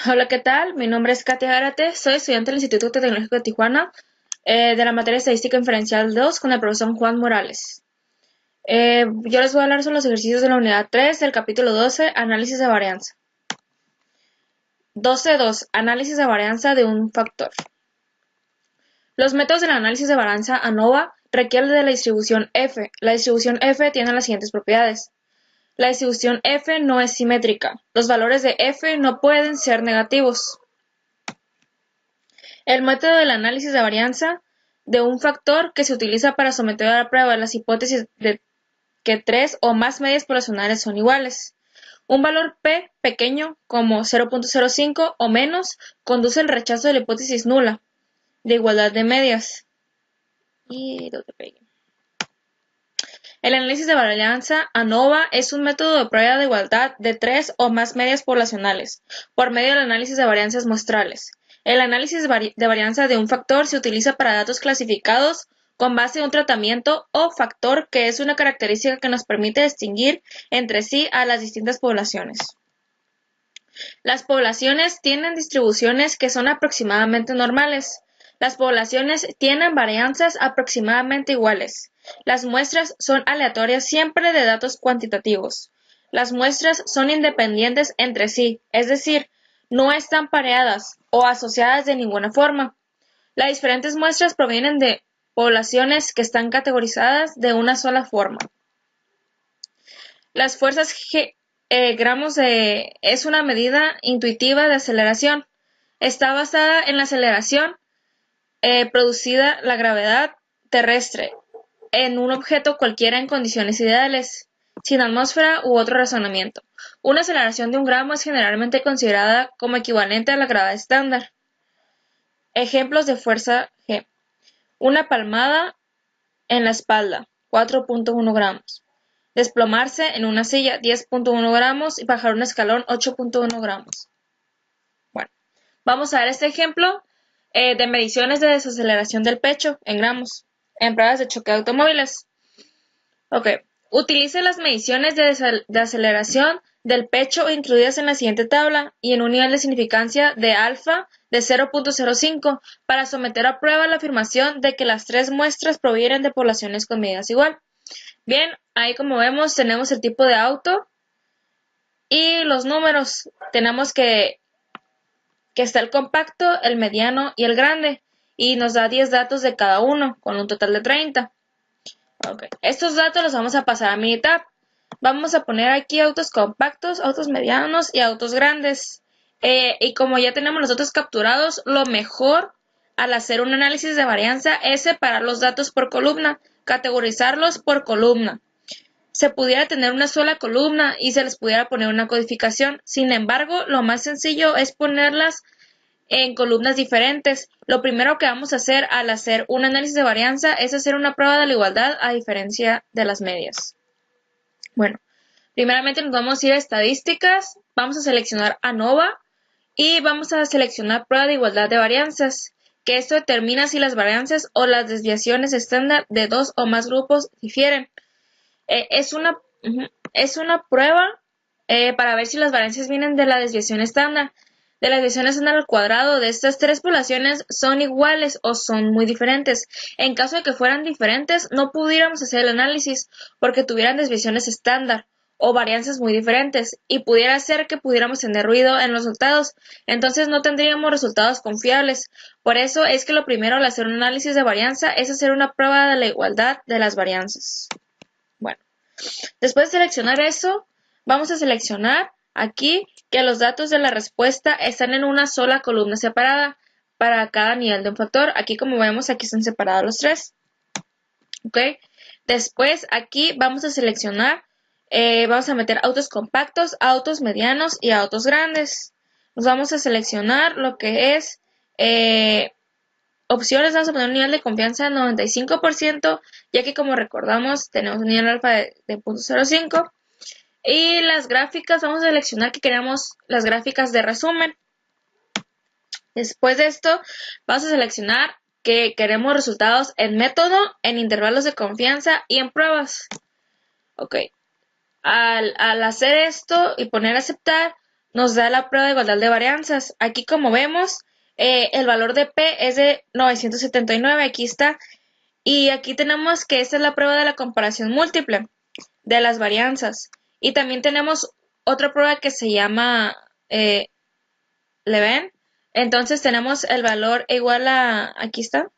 Hola, ¿qué tal? Mi nombre es Katia Gárate, soy estudiante del Instituto Tecnológico de Tijuana, de la materia Estadística Inferencial 2 con el profesor Juan Morales. Yo les voy a hablar sobre los ejercicios de la unidad 3 del capítulo 12, Análisis de varianza. 12.2. Análisis de varianza de un factor. Los métodos del análisis de varianza ANOVA requieren de la distribución F. La distribución F tiene las siguientes propiedades. La distribución F no es simétrica. Los valores de F no pueden ser negativos. El método del análisis de varianza de un factor que se utiliza para someter a la prueba las hipótesis de que tres o más medias poblacionales son iguales. Un valor P pequeño, como 0.05 o menos, conduce al rechazo de la hipótesis nula, de igualdad de medias. El análisis de varianza ANOVA es un método de prueba de igualdad de tres o más medias poblacionales, por medio del análisis de varianzas muestrales. El análisis de varianza de un factor se utiliza para datos clasificados con base en un tratamiento o factor que es una característica que nos permite distinguir entre sí a las distintas poblaciones. Las poblaciones tienen distribuciones que son aproximadamente normales. Las poblaciones tienen varianzas aproximadamente iguales. Las muestras son aleatorias siempre de datos cuantitativos. Las muestras son independientes entre sí, es decir, no están pareadas o asociadas de ninguna forma. Las diferentes muestras provienen de poblaciones que están categorizadas de una sola forma. Las fuerzas gramos es una medida intuitiva de aceleración. Está basada en la aceleración producida la gravedad terrestre en un objeto cualquiera en condiciones ideales, sin atmósfera u otro razonamiento. Una aceleración de 1 gramo es generalmente considerada como equivalente a la gravedad estándar. Ejemplos de fuerza G. Una palmada en la espalda, 4.1 gramos. Desplomarse en una silla, 10.1 gramos, y bajar un escalón, 8.1 gramos. Bueno, vamos a ver este ejemplo de mediciones de desaceleración del pecho en gramos, en pruebas de choque de automóviles. Ok, utilice las mediciones de aceleración del pecho incluidas en la siguiente tabla y en un nivel de significancia de alfa de 0.05 para someter a prueba la afirmación de que las tres muestras provienen de poblaciones con medidas igual. Bien, ahí como vemos tenemos el tipo de auto y los números. Tenemos que está el compacto, el mediano y el grande, y nos da 10 datos de cada uno, con un total de 30. Okay. Estos datos los vamos a pasar a Minitab. Vamos a poner aquí autos compactos, autos medianos y autos grandes. Y como ya tenemos los datos capturados, lo mejor al hacer un análisis de varianza es separar los datos por columna, categorizarlos por columna. Se pudiera tener una sola columna y se les pudiera poner una codificación. Sin embargo, lo más sencillo es ponerlas en columnas diferentes. Lo primero que vamos a hacer al hacer un análisis de varianza es hacer una prueba de la igualdad a diferencia de las medias. Bueno, primeramente nos vamos a ir a estadísticas, vamos a seleccionar ANOVA y vamos a seleccionar prueba de igualdad de varianzas, que esto determina si las varianzas o las desviaciones estándar de dos o más grupos difieren. Es una prueba para ver si las varianzas vienen de la desviación estándar. De las desviaciones estándar al cuadrado de estas tres poblaciones son iguales o son muy diferentes. En caso de que fueran diferentes, no pudiéramos hacer el análisis porque tuvieran desviaciones estándar o varianzas muy diferentes y pudiera ser que pudiéramos tener ruido en los resultados. Entonces no tendríamos resultados confiables. Por eso es que lo primero al hacer un análisis de varianza es hacer una prueba de la igualdad de las varianzas. Bueno, después de seleccionar eso, vamos a seleccionar aquí que los datos de la respuesta están en una sola columna separada para cada nivel de un factor. Aquí como vemos, aquí están separados los tres. ¿Ok? Después aquí vamos a seleccionar, vamos a meter autos compactos, autos medianos y autos grandes. Nos vamos a seleccionar lo que es opciones, vamos a poner un nivel de confianza de 95%, ya que como recordamos tenemos un nivel alfa de 0.05. Y las gráficas, vamos a seleccionar que queremos las gráficas de resumen. Después de esto, vamos a seleccionar que queremos resultados en método, en intervalos de confianza y en pruebas. Ok. Al hacer esto y poner aceptar, nos da la prueba de igualdad de varianzas. Aquí como vemos, el valor de P es de 979, aquí está. Y aquí tenemos que esta es la prueba de la comparación múltiple de las varianzas. Y también tenemos otra prueba que se llama Leven. Entonces tenemos el valor igual a, aquí está,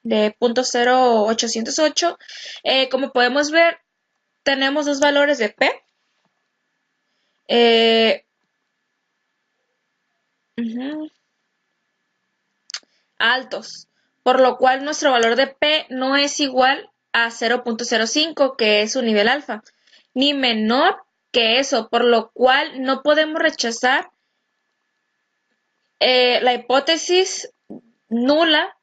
de 0.0808. Como podemos ver, tenemos dos valores de P. Altos, por lo cual nuestro valor de P no es igual a 0.05, que es su nivel alfa, ni menor que eso, por lo cual no podemos rechazar la hipótesis nula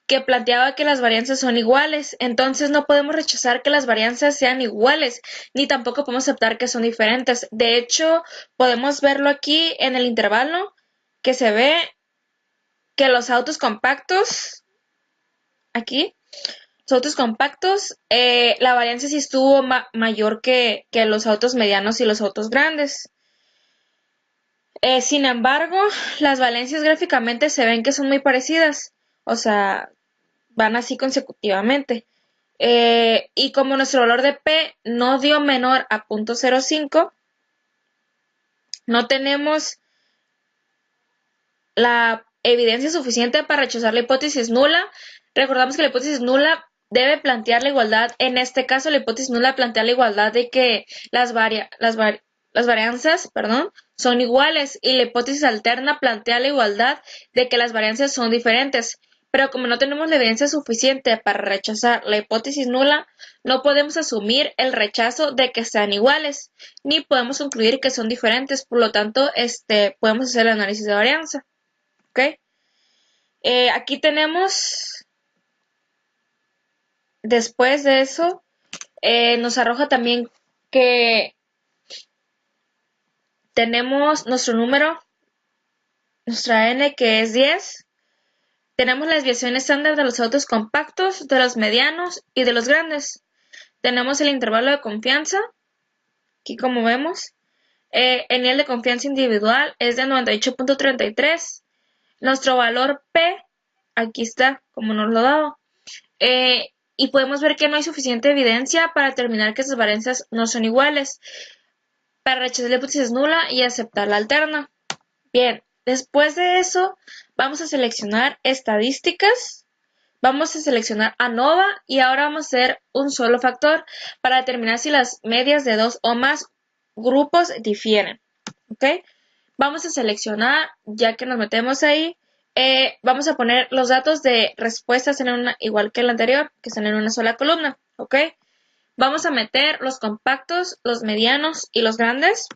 que planteaba que las varianzas son iguales. Entonces no podemos rechazar que las varianzas sean iguales, ni tampoco podemos aceptar que son diferentes. De hecho, podemos verlo aquí en el intervalo, que se ve que los autos compactos, aquí, los autos compactos, la varianza sí estuvo mayor que los autos medianos y los autos grandes. Sin embargo, las valencias gráficamente se ven que son muy parecidas, o sea, van así consecutivamente. Y como nuestro valor de P no dio menor a 0.05, no tenemos la evidencia suficiente para rechazar la hipótesis nula. Recordamos que la hipótesis nula debe plantear la igualdad. En este caso, la hipótesis nula plantea la igualdad de que las varianzas, son iguales, y la hipótesis alterna plantea la igualdad de que las varianzas son diferentes. Pero como no tenemos la evidencia suficiente para rechazar la hipótesis nula, no podemos asumir el rechazo de que sean iguales, ni podemos concluir que son diferentes. Por lo tanto, podemos hacer el análisis de varianza. ¿Ok? Aquí tenemos, después de eso, nos arroja también que tenemos nuestro número, nuestra n, que es 10. Tenemos la desviación estándar de los autos compactos, de los medianos y de los grandes. Tenemos el intervalo de confianza, aquí como vemos. El nivel de confianza individual es de 98.33. Nuestro valor P, aquí está, como nos lo daba. Y podemos ver que no hay suficiente evidencia para determinar que estas varianzas no son iguales, para rechazar la hipótesis nula y aceptar la alterna. Bien, después de eso, vamos a seleccionar estadísticas, vamos a seleccionar ANOVA y ahora vamos a hacer un solo factor para determinar si las medias de dos o más grupos difieren. ¿Ok? Vamos a seleccionar, ya que nos metemos ahí, vamos a poner los datos de respuestas igual que el anterior, que están en una sola columna. ¿Ok? Vamos a meter los compactos, los medianos y los grandes.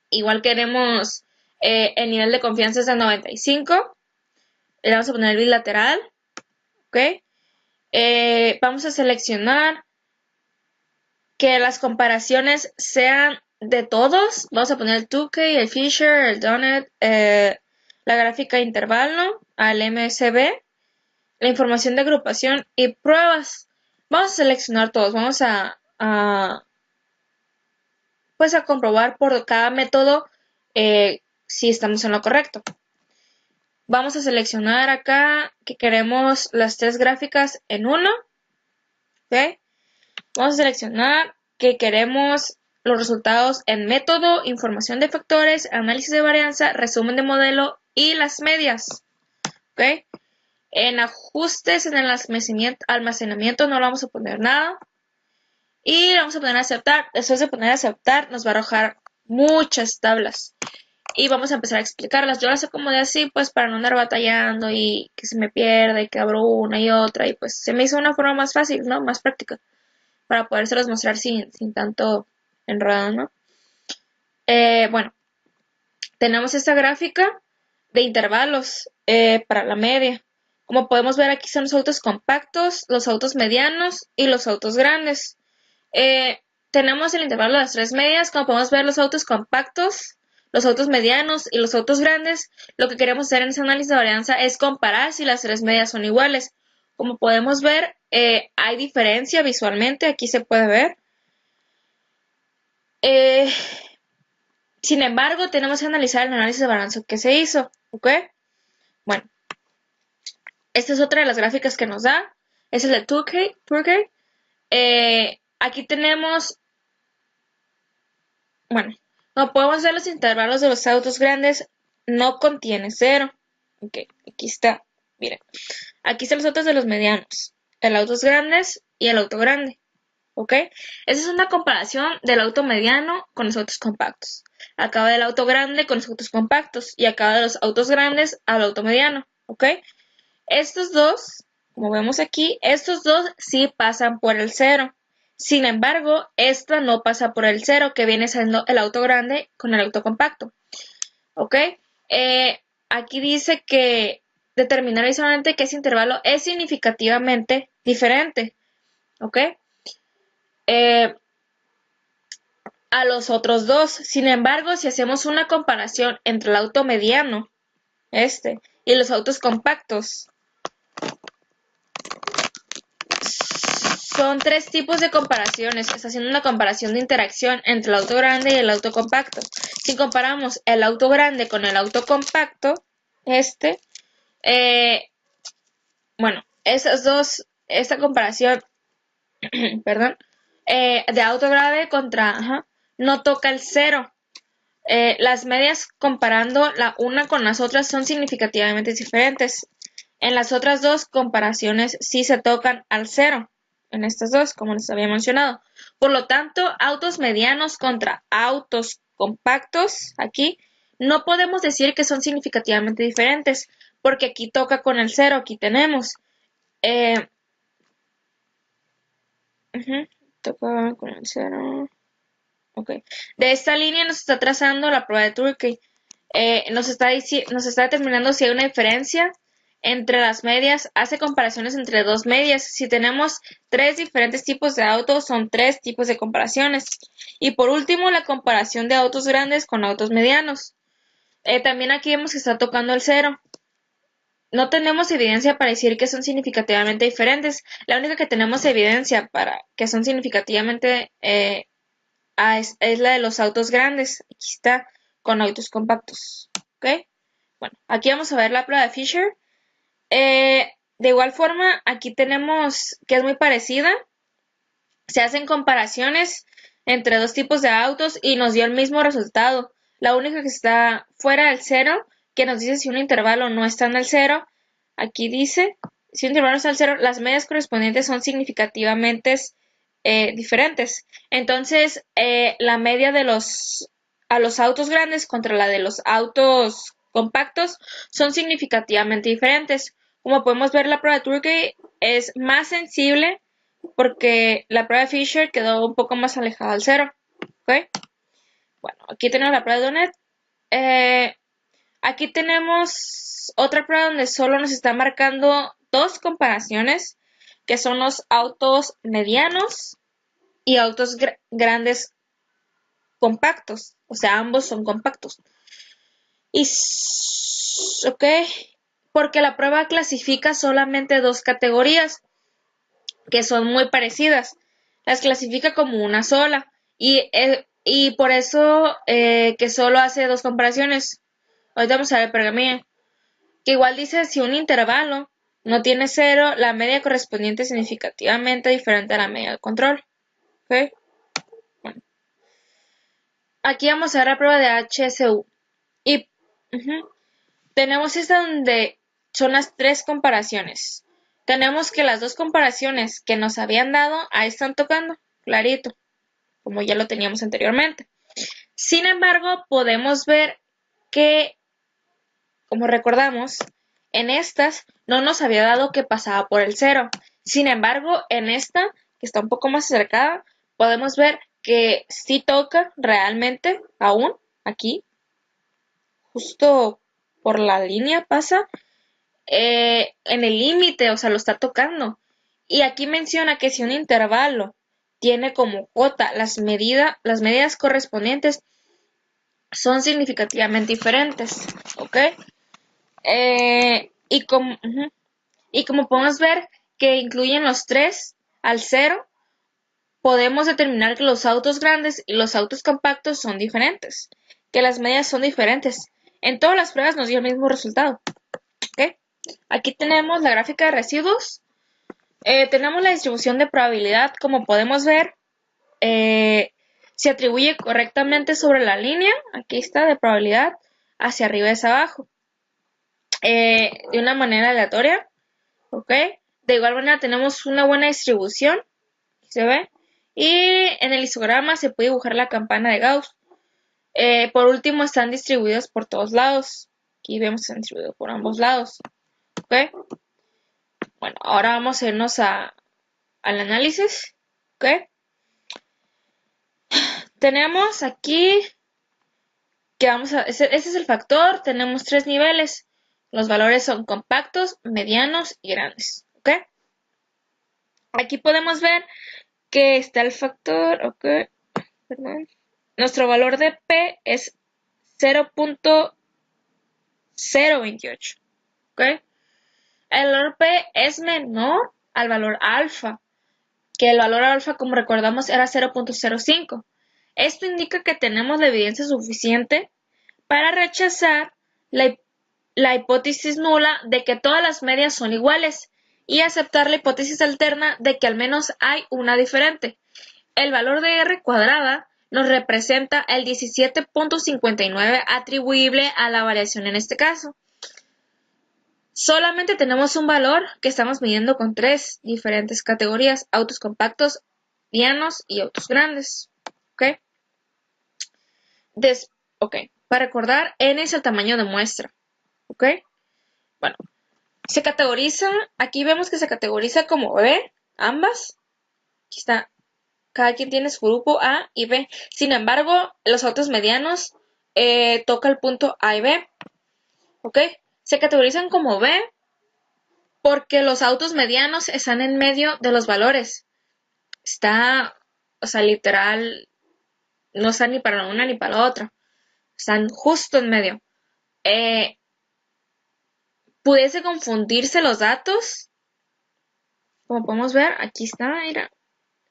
Igual queremos el nivel de confianza es de 95. Le vamos a poner el bilateral. ¿Ok? Vamos a seleccionar que las comparaciones sean de todos. Vamos a poner el Tukey, el Fisher, el Donut, la gráfica de intervalo, al MSB, la información de agrupación y pruebas. Vamos a seleccionar todos. Vamos pues a comprobar por cada método si estamos en lo correcto. Vamos a seleccionar acá que queremos las tres gráficas en uno. ¿Ok? Vamos a seleccionar que queremos los resultados en método, información de factores, análisis de varianza, resumen de modelo y las medias. ¿Ok? En ajustes, en el almacenamiento no le vamos a poner nada. Y le vamos a poner a aceptar. Después de poner a aceptar, nos va a arrojar muchas tablas. Y vamos a empezar a explicarlas. Yo las acomodé así, pues, para no andar batallando y que se me pierda y que abro una y otra. Y pues se me hizo una forma más fácil, ¿no? Más práctica, para podérselos mostrar sin tanto enredado, ¿no? Bueno, tenemos esta gráfica de intervalos para la media. Como podemos ver, aquí son los autos compactos, los autos medianos y los autos grandes. Tenemos el intervalo de las tres medias. Como podemos ver, los autos compactos, los autos medianos y los autos grandes. Lo que queremos hacer en ese análisis de varianza es comparar si las tres medias son iguales. Como podemos ver, hay diferencia visualmente. Aquí se puede ver. Sin embargo, tenemos que analizar el análisis de balance que se hizo, ¿ok? Bueno, esta es otra de las gráficas que nos da. Es el de Turkey. Aquí tenemos, bueno, no podemos ver los intervalos de los autos grandes, no contiene 0. Ok, aquí está, miren. Aquí están los autos de los medianos, el autos grandes y el auto grande. ¿Ok? Esa es una comparación del auto mediano con los autos compactos. Acá va del auto grande con los autos compactos y acá de los autos grandes al auto mediano. ¿Ok? Estos dos, como vemos aquí, estos dos sí pasan por el 0. Sin embargo, esta no pasa por el 0, que viene siendo el auto grande con el auto compacto. ¿Ok? Aquí dice que determinar visualmente que ese intervalo es significativamente diferente. ¿Ok? A los otros dos. Sin embargo, si hacemos una comparación entre el auto mediano, y los autos compactos, son 3 tipos de comparaciones. Está haciendo una comparación de interacción entre el auto grande y el auto compacto. Si comparamos el auto grande con el auto compacto, bueno, esas dos, esta comparación, perdón, de auto grande contra, no toca el 0. Las medias comparando la una con las otras son significativamente diferentes. En las otras dos comparaciones sí se tocan al 0. En estas dos, como les había mencionado. Por lo tanto, autos medianos contra autos compactos, aquí, no podemos decir que son significativamente diferentes, porque aquí toca con el 0, aquí tenemos. Toca con el 0. Ok. De esta línea nos está trazando la prueba de Turkey. Nos está determinando si hay una diferencia entre las medias. Hace comparaciones entre dos medias. Si tenemos 3 diferentes tipos de autos, son 3 tipos de comparaciones. Y por último, la comparación de autos grandes con autos medianos. También aquí vemos que está tocando el 0. No tenemos evidencia para decir que son significativamente diferentes. La única que tenemos evidencia para que son significativamente es la de los autos grandes. Aquí está, con autos compactos. ¿Ok? Bueno, aquí vamos a ver la prueba de Fisher. De igual forma, aquí tenemos que es muy parecida. Se hacen comparaciones entre dos tipos de autos y nos dio el mismo resultado. La única que está fuera del 0, que nos dice si un intervalo no está en el 0, aquí dice, si un intervalo está en el 0, las medias correspondientes son significativamente diferentes. Entonces, la media de los autos grandes contra la de los autos compactos son significativamente diferentes. Como podemos ver, la prueba de Turkey es más sensible porque la prueba de Fisher quedó un poco más alejada del 0. ¿Ok? Bueno, aquí tenemos la prueba de Donet. Aquí tenemos otra prueba donde solo nos está marcando 2 comparaciones, que son los autos medianos y autos grandes compactos. O sea, ambos son compactos. Ok, porque la prueba clasifica solamente 2 categorías que son muy parecidas. Las clasifica como una sola y por eso que solo hace 2 comparaciones. Ahorita vamos a ver el pergamino. Que igual dice si un intervalo no tiene 0, la media correspondiente es significativamente diferente a la media del control. ¿Ok? Bueno. Aquí vamos a ver la prueba de HSU. Y tenemos esta donde son las 3 comparaciones. Tenemos que las 2 comparaciones que nos habían dado, ahí están tocando, clarito, como ya lo teníamos anteriormente. Sin embargo, podemos ver que, como recordamos, en estas no nos había dado que pasaba por el 0. Sin embargo, en esta, que está un poco más acercada, podemos ver que sí toca realmente, aún, aquí, justo por la línea pasa, en el límite, o sea, lo está tocando. Y aquí menciona que si un intervalo tiene como J las medidas correspondientes son significativamente diferentes, ¿ok? Y como podemos ver que incluyen los 3 al 0, podemos determinar que los autos grandes y los autos compactos son diferentes. que las medias son diferentes. En todas las pruebas nos dio el mismo resultado. ¿Okay? Aquí tenemos la gráfica de residuos. Tenemos la distribución de probabilidad. Como podemos ver, se atribuye correctamente sobre la línea. Aquí está, de probabilidad. Hacia arriba y hacia abajo. De una manera aleatoria. ¿Ok? De igual manera tenemos una buena distribución. ¿Se ve? Y en el histograma se puede dibujar la campana de Gauss. Por último, están distribuidos por todos lados. Aquí vemos que están distribuidos por ambos lados. ¿Ok? Bueno, ahora vamos a irnos al análisis. ¿Ok? Tenemos aquí que ese es el factor. Tenemos 3 niveles. Los valores son compactos, medianos y grandes. ¿Ok? Aquí podemos ver que está el factor. ¿Ok? Perdón. Nuestro valor de P es 0.028. ¿Ok? El valor P es menor al valor alfa, que el valor alfa, como recordamos, era 0.05. Esto indica que tenemos la evidencia suficiente para rechazar la hipótesis nula de que todas las medias son iguales y aceptar la hipótesis alterna de que al menos hay una diferente. El valor de R cuadrada nos representa el 17.59 atribuible a la variación en este caso. Solamente tenemos un valor que estamos midiendo con 3 diferentes categorías: autos compactos, medianos y autos grandes. ¿Ok? Para recordar, n es el tamaño de muestra. ¿Ok? Bueno, se categoriza, aquí vemos que se categoriza como B, ambas. Aquí está, cada quien tiene su grupo A y B. Sin embargo, los autos medianos toca el punto A y B. ¿Ok? Se categorizan como B porque los autos medianos están en medio de los valores. Está, o sea, literal, no están ni para la una ni para la otra. Están justo en medio. Pudiese confundirse los datos. Como podemos ver, aquí está, mira.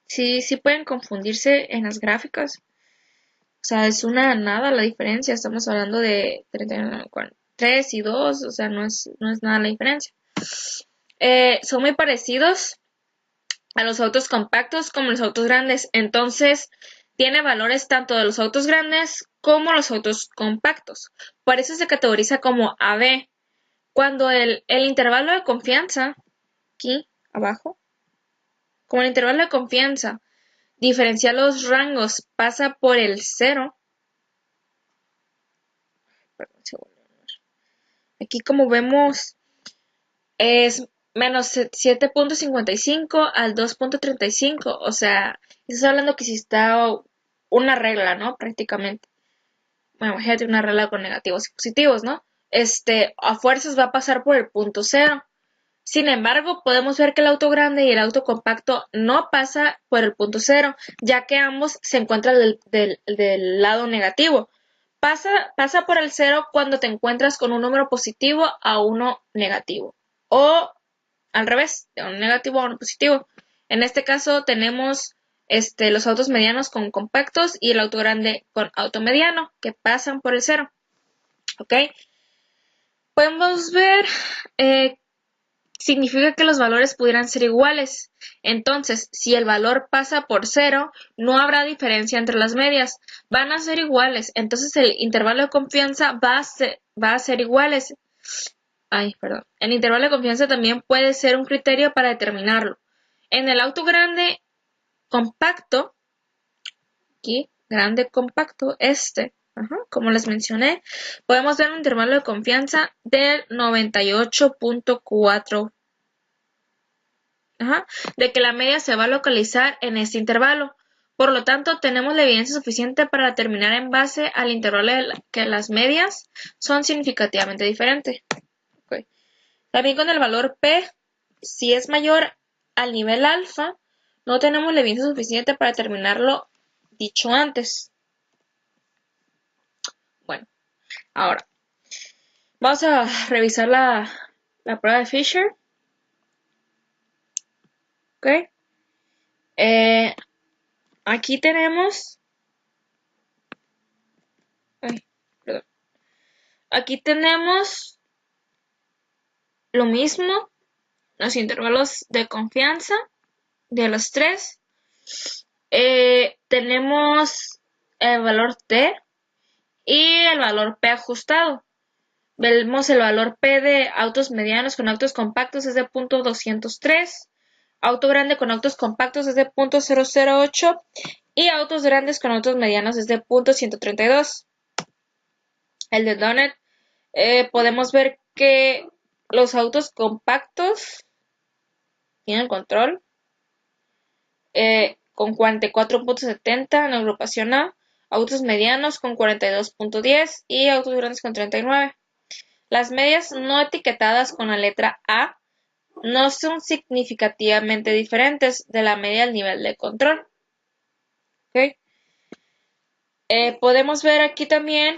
Sí, sí pueden confundirse en las gráficas. O sea, es una nada la diferencia. Estamos hablando de 3 y 2, o sea, no es nada la diferencia. Son muy parecidos a los autos compactos como los autos grandes. Entonces, tiene valores tanto de los autos grandes como los autos compactos. Por eso se categoriza como AB. Cuando el intervalo de confianza, aquí abajo, como el intervalo de confianza diferencial los rangos pasa por el 0. Aquí como vemos es menos 7.55 al 2.35. O sea, estás hablando que si está una regla, ¿no? Prácticamente. Bueno, imagínate una regla con negativos y positivos, ¿no? A fuerzas va a pasar por el punto 0. Sin embargo, podemos ver que el auto grande y el auto compacto no pasa por el punto 0, ya que ambos se encuentran del lado negativo. Pasa por el 0 cuando te encuentras con un número positivo a uno negativo. O al revés, de un negativo a uno positivo. En este caso tenemos los autos medianos con compactos y el auto grande con auto mediano, que pasan por el 0. ¿Ok? Podemos ver significa que los valores pudieran ser iguales. Entonces, si el valor pasa por 0, no habrá diferencia entre las medias. Van a ser iguales. Entonces, el intervalo de confianza va a ser iguales. El intervalo de confianza también puede ser un criterio para determinarlo. En el auto grande compacto, aquí, grande compacto, como les mencioné, podemos ver un intervalo de confianza del 98.4. De que la media se va a localizar en este intervalo. Por lo tanto, tenemos la evidencia suficiente para determinar en base al intervalo que las medias son significativamente diferentes. Okay. También con el valor P, si es mayor al nivel alfa, no tenemos la evidencia suficiente para determinarlo dicho antes. Bueno, ahora vamos a revisar la prueba de Fisher. Ok. Aquí tenemos Aquí tenemos lo mismo, los intervalos de confianza de los tres. Tenemos el valor T y el valor P ajustado. Vemos el valor P de autos medianos con autos compactos es de 0.203, auto grande con autos compactos es de 0.008 y autos grandes con autos medianos es de 0.132. El de Donut, podemos ver que los autos compactos tienen control con 44.70 en la agrupación A, autos medianos con 42.10 y autos grandes con 39. Las medias no etiquetadas con la letra A no son significativamente diferentes de la media al nivel de control. ¿Okay? Podemos ver aquí también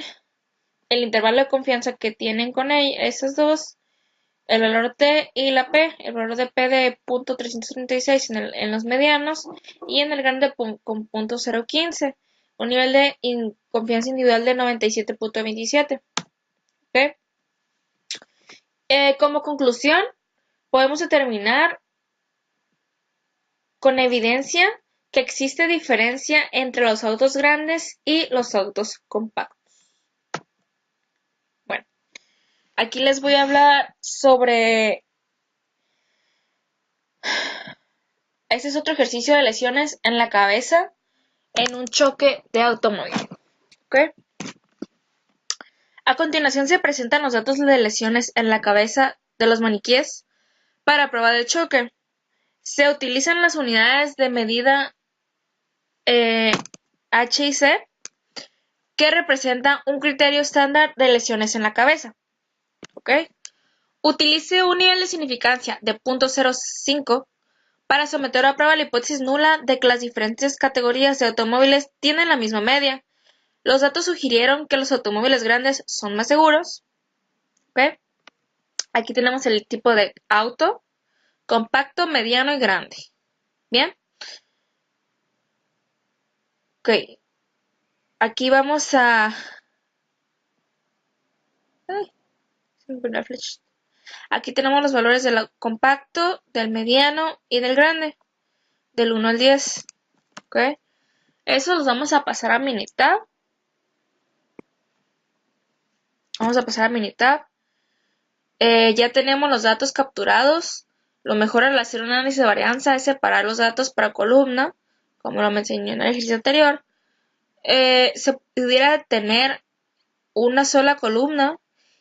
el intervalo de confianza que tienen con esas dos, el valor T y la P, el valor de P de 0.336 en los medianos y en el grande con 0.015, un nivel de confianza individual de 97.27. ¿Okay? Como conclusión, podemos determinar con evidencia que existe diferencia entre los autos grandes y los autos compactos. Bueno, aquí les voy a hablar sobre... Este es otro ejercicio de lesiones en la cabeza en un choque de automóvil. ¿Okay? A continuación se presentan los datos de lesiones en la cabeza de los maniquíes para prueba de choque. Se utilizan las unidades de medida H y C que representan un criterio estándar de lesiones en la cabeza. ¿Okay? Utilice un nivel de significancia de 0.05 para someter a prueba la hipótesis nula de que las diferentes categorías de automóviles tienen la misma media. Los datos sugirieron que los automóviles grandes son más seguros. ¿Okay? Aquí tenemos el tipo de auto: compacto, mediano y grande. Bien. Ok. Aquí vamos a... Ay, se me pone la flecha. Aquí tenemos los valores del compacto, del mediano y del grande, del 1 al 10. ¿Okay? Eso los vamos a pasar a Minitab. Vamos a pasar a Minitab. Ya tenemos los datos capturados. Lo mejor al hacer un análisis de varianza es separar los datos para columna, como lo mencioné en el ejercicio anterior. Se pudiera tener una sola columna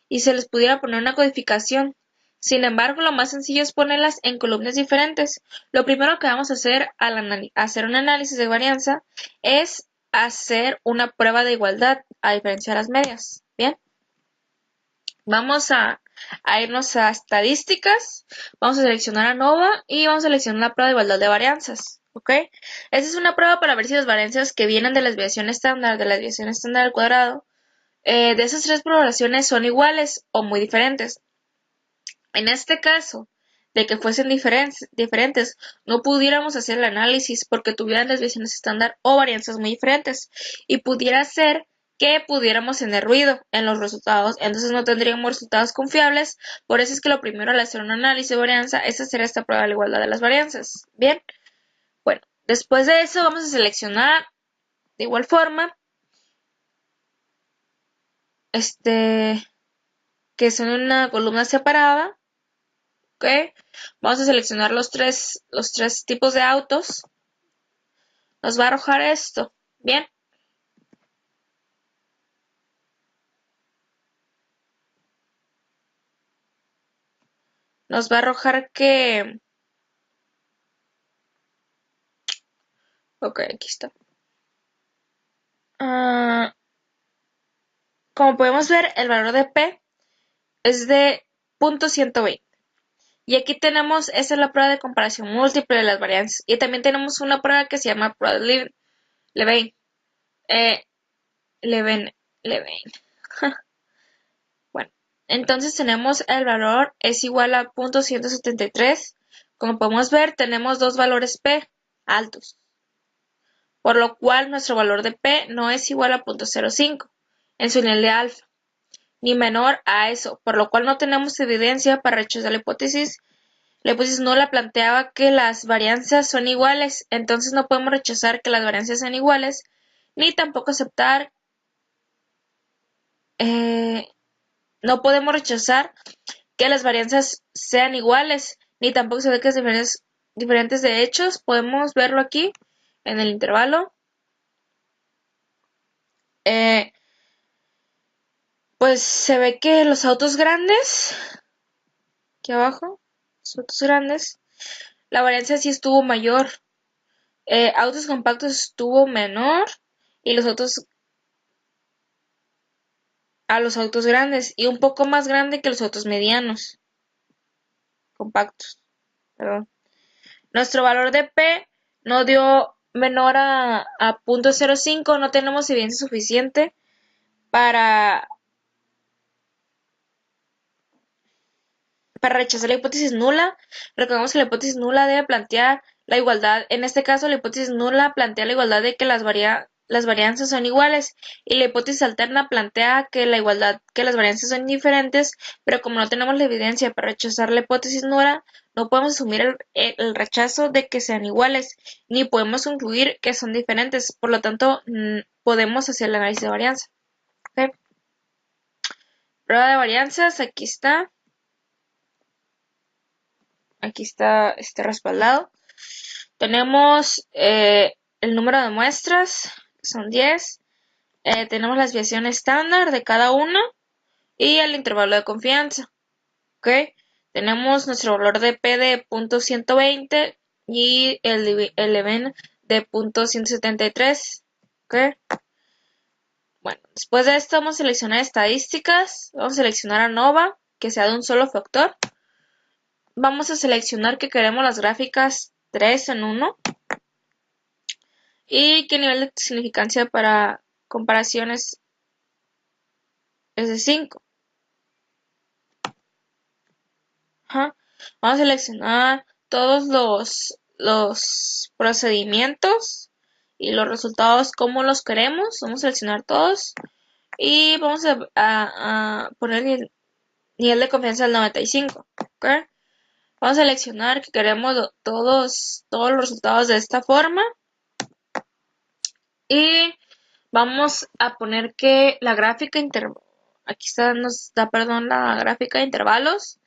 y se les pudiera poner una codificación. Sin embargo, lo más sencillo es ponerlas en columnas diferentes. Lo primero que vamos a hacer al hacer un análisis de varianza es hacer una prueba de igualdad, a diferencia de las medias. Bien. Vamos a irnos a estadísticas, vamos a seleccionar ANOVA y vamos a seleccionar la prueba de igualdad de varianzas. ¿Ok? Esta es una prueba para ver si las varianzas que vienen de la desviación estándar, al cuadrado, de esas tres poblaciones son iguales o muy diferentes. En este caso, de que fuesen diferentes, no pudiéramos hacer el análisis porque tuvieran desviaciones estándar o varianzas muy diferentes y pudiera ser que pudiéramos tener ruido en los resultados, entonces no tendríamos resultados confiables. Por eso es que lo primero al hacer un análisis de varianza es hacer esta prueba de la igualdad de las varianzas. Bien, bueno, después de eso vamos a seleccionar de igual forma que son una columna separada. ¿Ok? Vamos a seleccionar los tres tipos de autos. Nos va a arrojar esto. Bien. Nos va a arrojar que... Ok, aquí está. Como podemos ver, el valor de P es de 0.120. Y aquí tenemos, esa es la prueba de comparación múltiple de las varianzas. Y también tenemos una prueba que se llama prueba de Levene. Levene. Bueno, entonces tenemos el valor es igual a 0.173. Como podemos ver, tenemos dos valores P altos, por lo cual nuestro valor de P no es igual a 0.05 en su nivel de alfa, ni menor a eso, por lo cual no tenemos evidencia para rechazar la hipótesis. La hipótesis nula planteaba que las varianzas son iguales, entonces no podemos rechazar que las varianzas sean iguales, ni tampoco aceptar, no podemos rechazar que las varianzas sean iguales, ni tampoco se ve que es diferentes de hechos. Podemos verlo aquí en el intervalo. Pues se ve que los autos grandes, aquí abajo, los autos grandes, la varianza sí estuvo mayor. Autos compactos estuvo menor y los autos a los autos grandes y un poco más grande que los autos medianos, compactos, perdón. Nuestro valor de P no dio menor a 0.05, no tenemos evidencia suficiente para rechazar la hipótesis nula. Recordemos que la hipótesis nula debe plantear la igualdad. En este caso, la hipótesis nula plantea la igualdad de que las varianzas son iguales, y la hipótesis alterna plantea que las varianzas son diferentes, pero como no tenemos la evidencia para rechazar la hipótesis nula, no podemos asumir el rechazo de que sean iguales, ni podemos concluir que son diferentes. Por lo tanto, podemos hacer el análisis de varianza. ¿Okay? Prueba de varianzas, aquí está. Aquí está respaldado. Tenemos el número de muestras, son 10. Tenemos la desviación estándar de cada uno y el intervalo de confianza. ¿Okay? Tenemos nuestro valor de P de .120 y el EVN de .173. ¿Okay? Bueno, después de esto vamos a seleccionar estadísticas. Vamos a seleccionar ANOVA, que sea de un solo factor. Vamos a seleccionar que queremos las gráficas 3 en 1 y qué nivel de significancia para comparaciones es de 5. Vamos a seleccionar todos los procedimientos y los resultados como los queremos. Vamos a seleccionar todos y vamos a poner el nivel de confianza al 95. ¿Okay? Vamos a seleccionar que queremos todos los resultados de esta forma. Y vamos a poner que la gráfica aquí nos da, la gráfica de intervalos.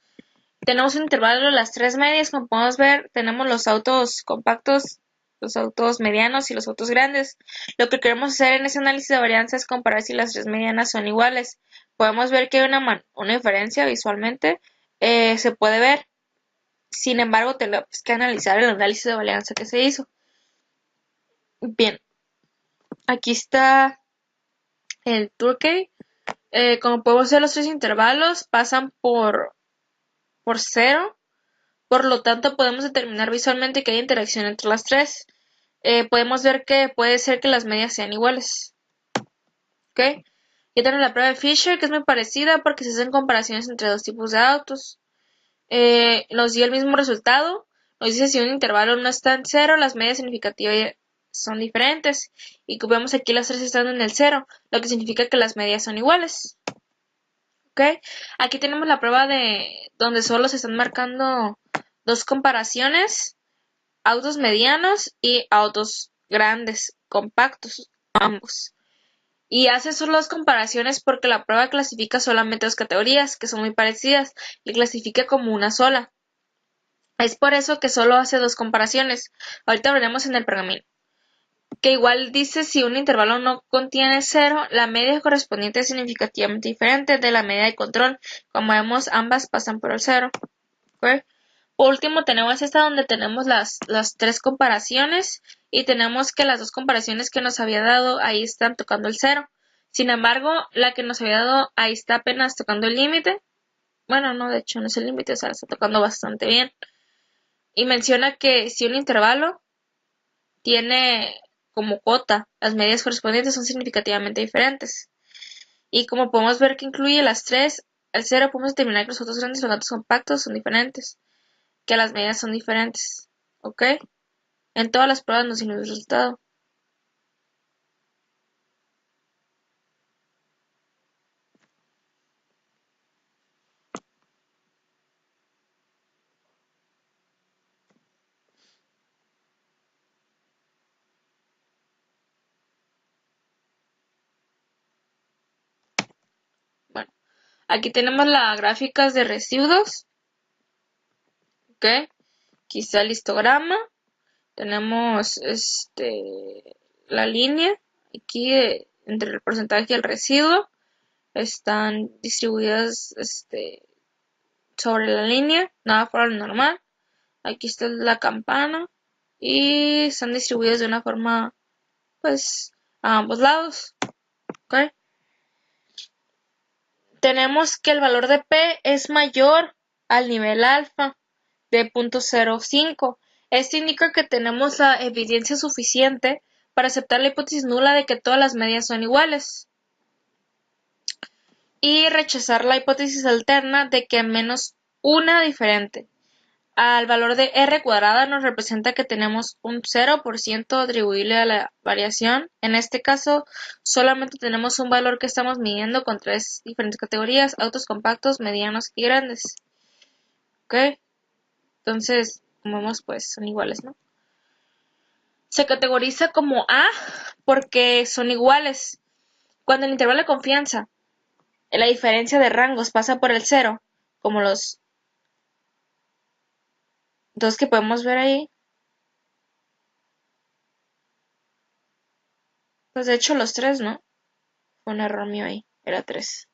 Tenemos un intervalo de las tres medias, como podemos ver, tenemos los autos compactos, los autos medianos y los autos grandes. Lo que queremos hacer en ese análisis de varianza es comparar si las tres medianas son iguales. Podemos ver que hay una diferencia visualmente, se puede ver. Sin embargo, tenemos que analizar el análisis de varianza que se hizo. Bien, aquí está el Turkey. Como podemos ver, los tres intervalos pasan por 0. Por lo tanto, podemos determinar visualmente que hay interacción entre las tres. Podemos ver que puede ser que las medias sean iguales. ¿Ok? Ya tenemos la prueba de Fisher, que es muy parecida porque se hacen comparaciones entre dos tipos de autos. Nos dio el mismo resultado. Nos dice si un intervalo no está en 0, las medias significativas son diferentes. Y como vemos aquí, las tres están en el 0, lo que significa que las medias son iguales. ¿Ok? Aquí tenemos la prueba de donde solo se están marcando dos comparaciones, autos medianos y autos grandes, compactos, ambos. Y hace solo dos comparaciones porque la prueba clasifica solamente dos categorías que son muy parecidas y clasifica como una sola. Es por eso que solo hace dos comparaciones. Ahorita veremos en el pergamino. Que igual dice si un intervalo no contiene 0, la media correspondiente es significativamente diferente de la media de control. Como vemos, ambas pasan por el 0. ¿Okay? Por último, tenemos esta donde tenemos las tres comparaciones y tenemos que las dos comparaciones que nos había dado ahí están tocando el 0. Sin embargo, la que nos había dado ahí está apenas tocando el límite. Bueno, no, de hecho no es el límite, o sea, está tocando bastante bien. Y menciona que si un intervalo tiene como cota, las medias correspondientes son significativamente diferentes. Y como podemos ver que incluye las tres, al 0 podemos determinar que los autos grandes y los autos compactos son diferentes, que las medias son diferentes. ¿Ok? En todas las pruebas nos dio el resultado. Aquí tenemos las gráficas de residuos. Ok. Aquí está el histograma. Tenemos la línea. Aquí entre el porcentaje y el residuo. Están distribuidas sobre la línea. Nada fuera de lo normal. Aquí está la campana. Y están distribuidas de una forma, pues, a ambos lados. Ok. Tenemos que el valor de P es mayor al nivel alfa de 0.05. Esto indica que tenemos la evidencia suficiente para aceptar la hipótesis nula de que todas las medias son iguales y rechazar la hipótesis alterna de que menos una diferente. Al valor de R cuadrada nos representa que tenemos un 0% atribuible a la variación. En este caso, solamente tenemos un valor que estamos midiendo con tres diferentes categorías: autos compactos, medianos y grandes. ¿Ok? Entonces, como vemos, pues son iguales, ¿no? Se categoriza como A porque son iguales. Cuando el intervalo de confianza, la diferencia de rangos pasa por el 0, como los dos que podemos ver ahí, pues de hecho los tres, ¿no? Fue un error mío ahí, era 3.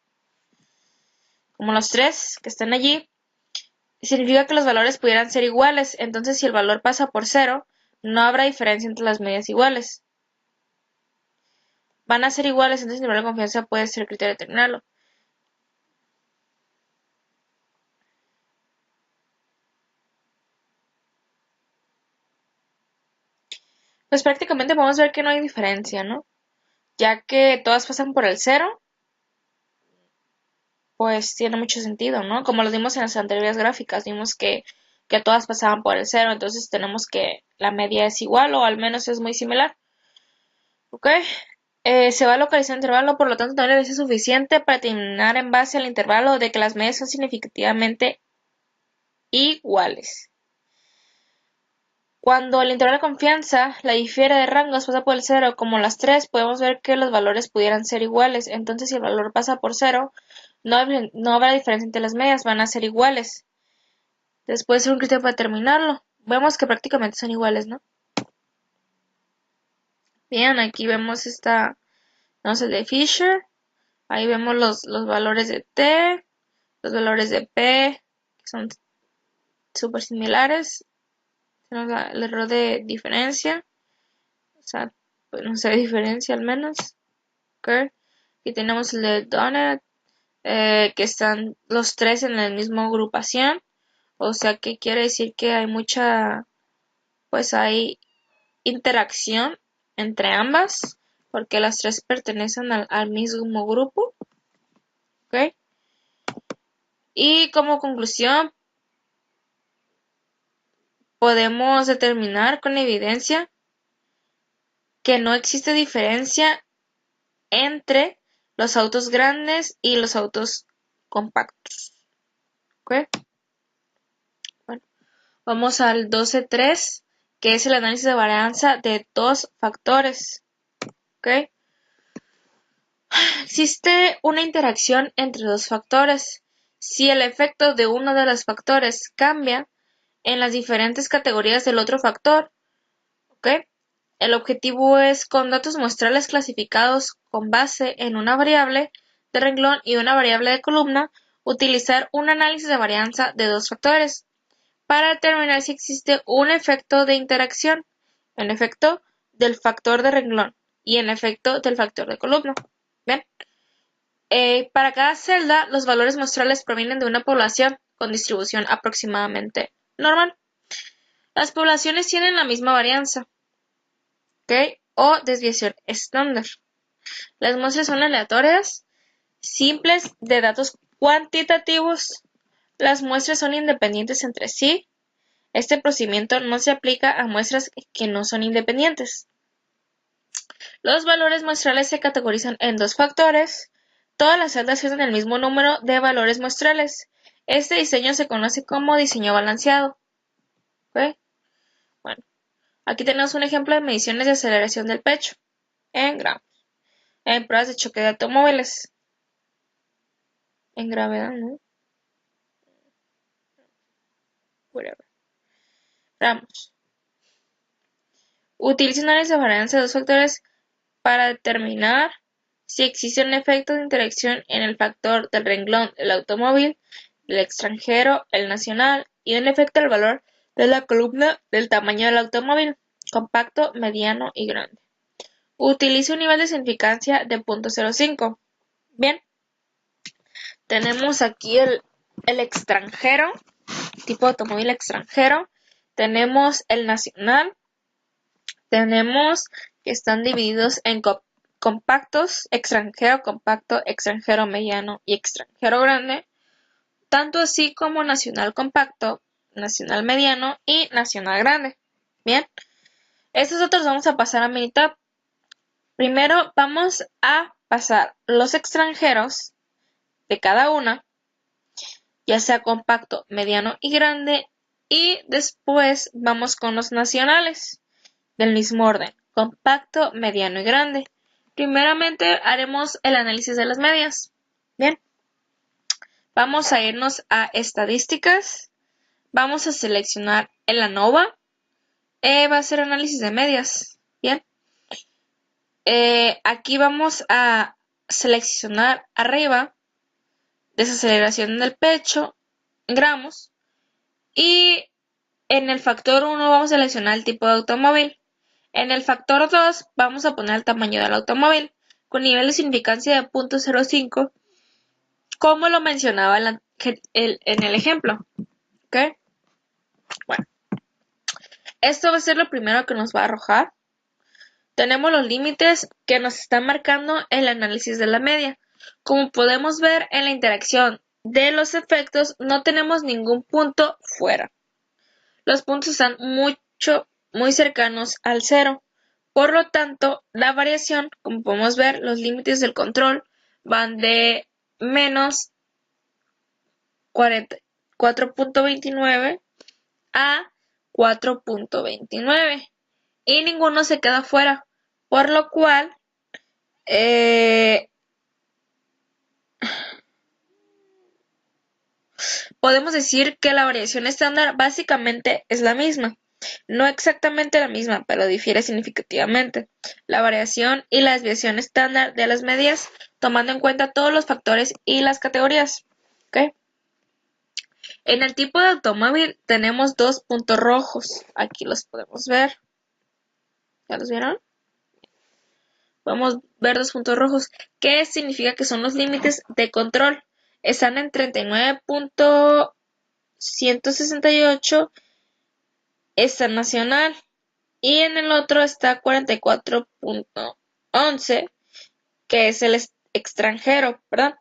Como los tres que están allí, significa que los valores pudieran ser iguales. Entonces, si el valor pasa por 0, no habrá diferencia entre las medias iguales. Van a ser iguales, entonces el nivel de confianza puede ser el criterio de determinarlo. Pues prácticamente podemos ver que no hay diferencia, ¿no? Ya que todas pasan por el 0, pues tiene mucho sentido, ¿no? Como lo vimos en las anteriores gráficas, vimos que todas pasaban por el 0, entonces tenemos que la media es igual o al menos es muy similar. ¿Ok? Se va a localizar el intervalo, por lo tanto no es suficiente para determinar en base al intervalo de que las medias son significativamente iguales. Cuando el intervalo de confianza, la difiere de rangos, pasa por el 0, como las 3, podemos ver que los valores pudieran ser iguales. Entonces, si el valor pasa por 0, no habrá diferencia entre las medias, van a ser iguales. Después de un criterio para determinarlo. Vemos que prácticamente son iguales, ¿no? Bien, aquí vemos no sé, de Fisher. Ahí vemos los valores de T, los valores de P, que son súper similares. Tenemos el error de diferencia. O sea, pues no se diferencia al menos. Okay. Aquí tenemos el de Donut, que están los tres en la misma agrupación. O sea, que quiere decir que hay pues hay interacción entre ambas, porque las tres pertenecen al mismo grupo. ¿Ok? Y como conclusión, podemos determinar con evidencia que no existe diferencia entre los autos grandes y los autos compactos. ¿Ok? Bueno, vamos al 12.3, que es el análisis de varianza de dos factores. ¿Ok? Existe una interacción entre dos factores. Si el efecto de uno de los factores cambia en las diferentes categorías del otro factor, ¿ok? El objetivo es, con datos muestrales clasificados con base en una variable de renglón y una variable de columna, utilizar un análisis de varianza de dos factores para determinar si existe un efecto de interacción, en efecto del factor de renglón y en efecto del factor de columna. ¿Bien? Para cada celda, los valores muestrales provienen de una población con distribución aproximadamente normal. Las poblaciones tienen la misma varianza, ¿ok? O desviación estándar. Las muestras son aleatorias, simples, de datos cuantitativos. Las muestras son independientes entre sí. Este procedimiento no se aplica a muestras que no son independientes. Los valores muestrales se categorizan en dos factores. Todas las celdas tienen el mismo número de valores muestrales. Este diseño se conoce como diseño balanceado. ¿Ok? Bueno, aquí tenemos un ejemplo de mediciones de aceleración del pecho en gramos, en pruebas de choque de automóviles. en gravedad, ¿no? Whatever. Veamos. Utiliza un análisis de varianza de dos factores para determinar si existe un efecto de interacción en el factor del renglón del automóvil, del extranjero, el nacional, y un efecto del valor de la columna del tamaño del automóvil, compacto, mediano y grande. Utiliza un nivel de significancia de 0.05. Bien, tenemos aquí el extranjero, tipo de automóvil extranjero, tenemos el nacional, tenemos que están divididos en compactos, extranjero compacto, extranjero mediano y extranjero grande, tanto así como nacional compacto, nacional mediano y nacional grande. Bien, estos otros vamos a pasar a mitad. Primero vamos a pasar los extranjeros de cada una, ya sea compacto, mediano y grande, y después vamos con los nacionales del mismo orden, compacto, mediano y grande. Primeramente haremos el análisis de las medias. Bien, vamos a irnos a estadísticas, vamos a seleccionar el ANOVA, va a ser análisis de medias. Bien, aquí vamos a seleccionar arriba desaceleración del pecho, gramos, y en el factor 1 vamos a seleccionar el tipo de automóvil. En el factor 2 vamos a poner el tamaño del automóvil con nivel de significancia de 0.05, como lo mencionaba en el ejemplo. ¿Ok? Bueno, esto va a ser lo primero que nos va a arrojar. Tenemos los límites que nos están marcando el análisis de la media. Como podemos ver en la interacción de los efectos, no tenemos ningún punto fuera. Los puntos están muy cercanos al cero. Por lo tanto, la variación, como podemos ver, los límites del control van de menos 4.29 a 4.29 y ninguno se queda fuera, por lo cual podemos decir que la variación estándar básicamente es la misma. No exactamente la misma, pero difiere significativamente. La variación y la desviación estándar de las medias, tomando en cuenta todos los factores y las categorías. ¿Okay? En el tipo de automóvil tenemos dos puntos rojos. Aquí los podemos ver. ¿Ya los vieron? Podemos ver dos puntos rojos. ¿Qué significa que son los límites de control? Están en 39.168, está nacional, y en el otro está 44.11, que es el extranjero, ¿verdad?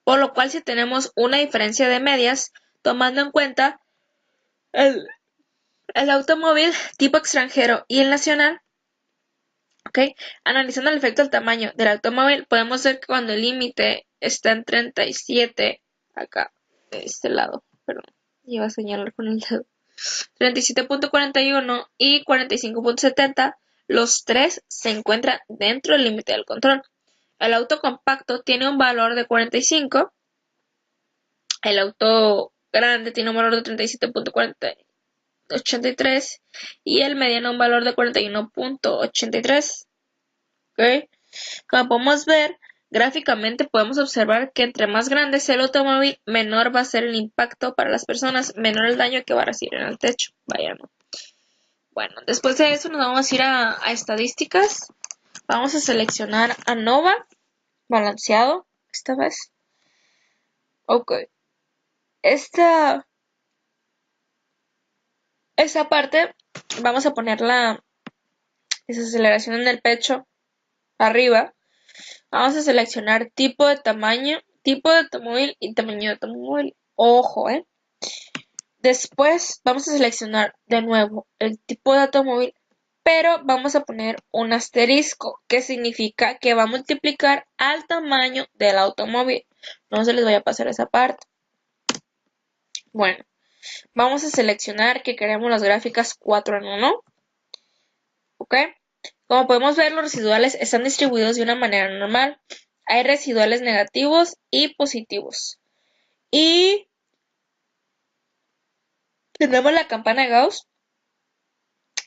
Por lo cual, si tenemos una diferencia de medias, tomando en cuenta el automóvil tipo extranjero y el nacional, ¿ok? Analizando el efecto del tamaño del automóvil, podemos ver que cuando el límite está en 37, acá, de este lado, perdón, iba a señalar con el dedo, 37.41 y 45.70, los tres se encuentran dentro del límite del control. El auto compacto tiene un valor de 45, el auto grande tiene un valor de 37.83 y el mediano un valor de 41.83. ¿Okay? Como podemos ver, gráficamente podemos observar que entre más grande sea el automóvil, menor va a ser el impacto para las personas, menor el daño que va a recibir en el techo. Vaya, ¿no? Bueno, después de eso nos vamos a ir a estadísticas. Vamos a seleccionar ANOVA, balanceado, esta vez. Ok. Esta parte vamos a poner la desaceleración en el pecho arriba. Vamos a seleccionar tipo de tamaño, tipo de automóvil y tamaño de automóvil. Ojo, Después vamos a seleccionar de nuevo el tipo de automóvil, pero vamos a poner un asterisco, que significa que va a multiplicar al tamaño del automóvil. No se les vaya a pasar esa parte. Bueno, vamos a seleccionar que queremos las gráficas 4 en 1. ¿Ok? Como podemos ver, los residuales están distribuidos de una manera normal. Hay residuales negativos y positivos. Y tenemos la campana de Gauss.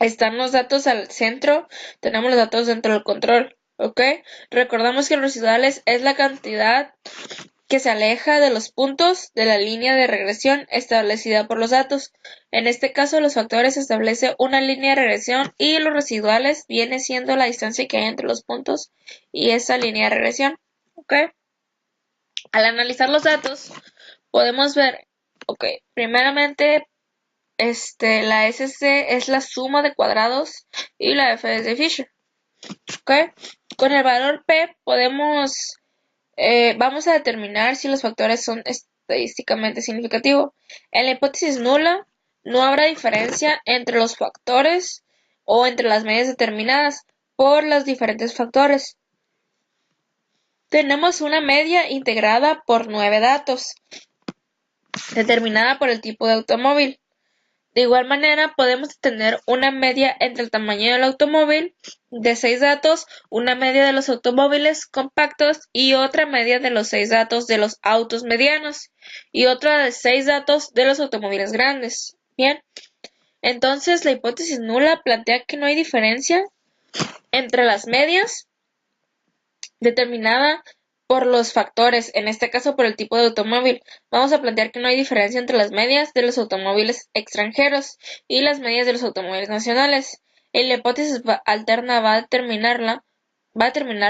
Están los datos al centro, tenemos los datos dentro del control, ¿ok? Recordamos que los residuales es la cantidad que se aleja de los puntos de la línea de regresión establecida por los datos. En este caso, los factores establecen una línea de regresión y los residuales viene siendo la distancia que hay entre los puntos y esa línea de regresión, ¿ok? Al analizar los datos, podemos ver, ok, primeramente, la SC es la suma de cuadrados y la F es de Fisher. ¿Ok? Con el valor P vamos a determinar si los factores son estadísticamente significativos. En la hipótesis nula, no habrá diferencia entre los factores o entre las medias determinadas por los diferentes factores. Tenemos una media integrada por 9 datos, determinada por el tipo de automóvil. De igual manera, podemos tener una media entre el tamaño del automóvil de 6 datos, una media de los automóviles compactos y otra media de los 6 datos de los autos medianos y otra de 6 datos de los automóviles grandes. Bien, entonces la hipótesis nula plantea que no hay diferencia entre las medias determinada por los factores, en este caso por el tipo de automóvil. Vamos a plantear que no hay diferencia entre las medias de los automóviles extranjeros y las medias de los automóviles nacionales. En la hipótesis alterna va a determinar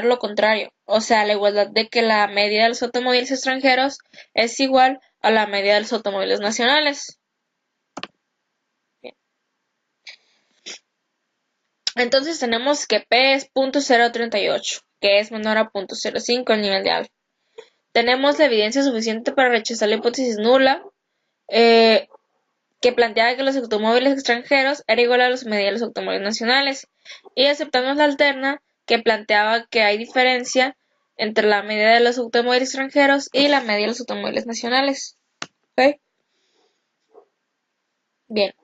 lo contrario, o sea, la igualdad de que la media de los automóviles extranjeros es igual a la media de los automóviles nacionales. Bien. Entonces tenemos que P es 0.038, que es menor a 0.05 el nivel de alfa. Tenemos la evidencia suficiente para rechazar la hipótesis nula, que planteaba que los automóviles extranjeros era igual a los medios de los automóviles nacionales, y aceptamos la alterna, que planteaba que hay diferencia entre la media de los automóviles extranjeros y la media de los automóviles nacionales. ¿Okay? Bien,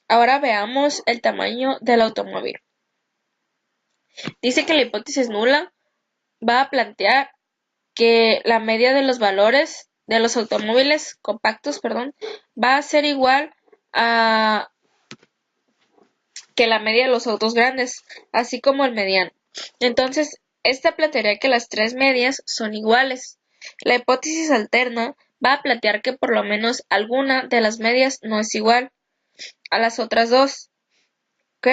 ahora veamos el tamaño del automóvil. Dice que la hipótesis nula va a plantear que la media de los valores de los automóviles compactos, va a ser igual a que la media de los autos grandes, así como el mediano. Entonces, esta plantearía que las tres medias son iguales. La hipótesis alterna va a plantear que por lo menos alguna de las medias no es igual a las otras dos. ¿Ok?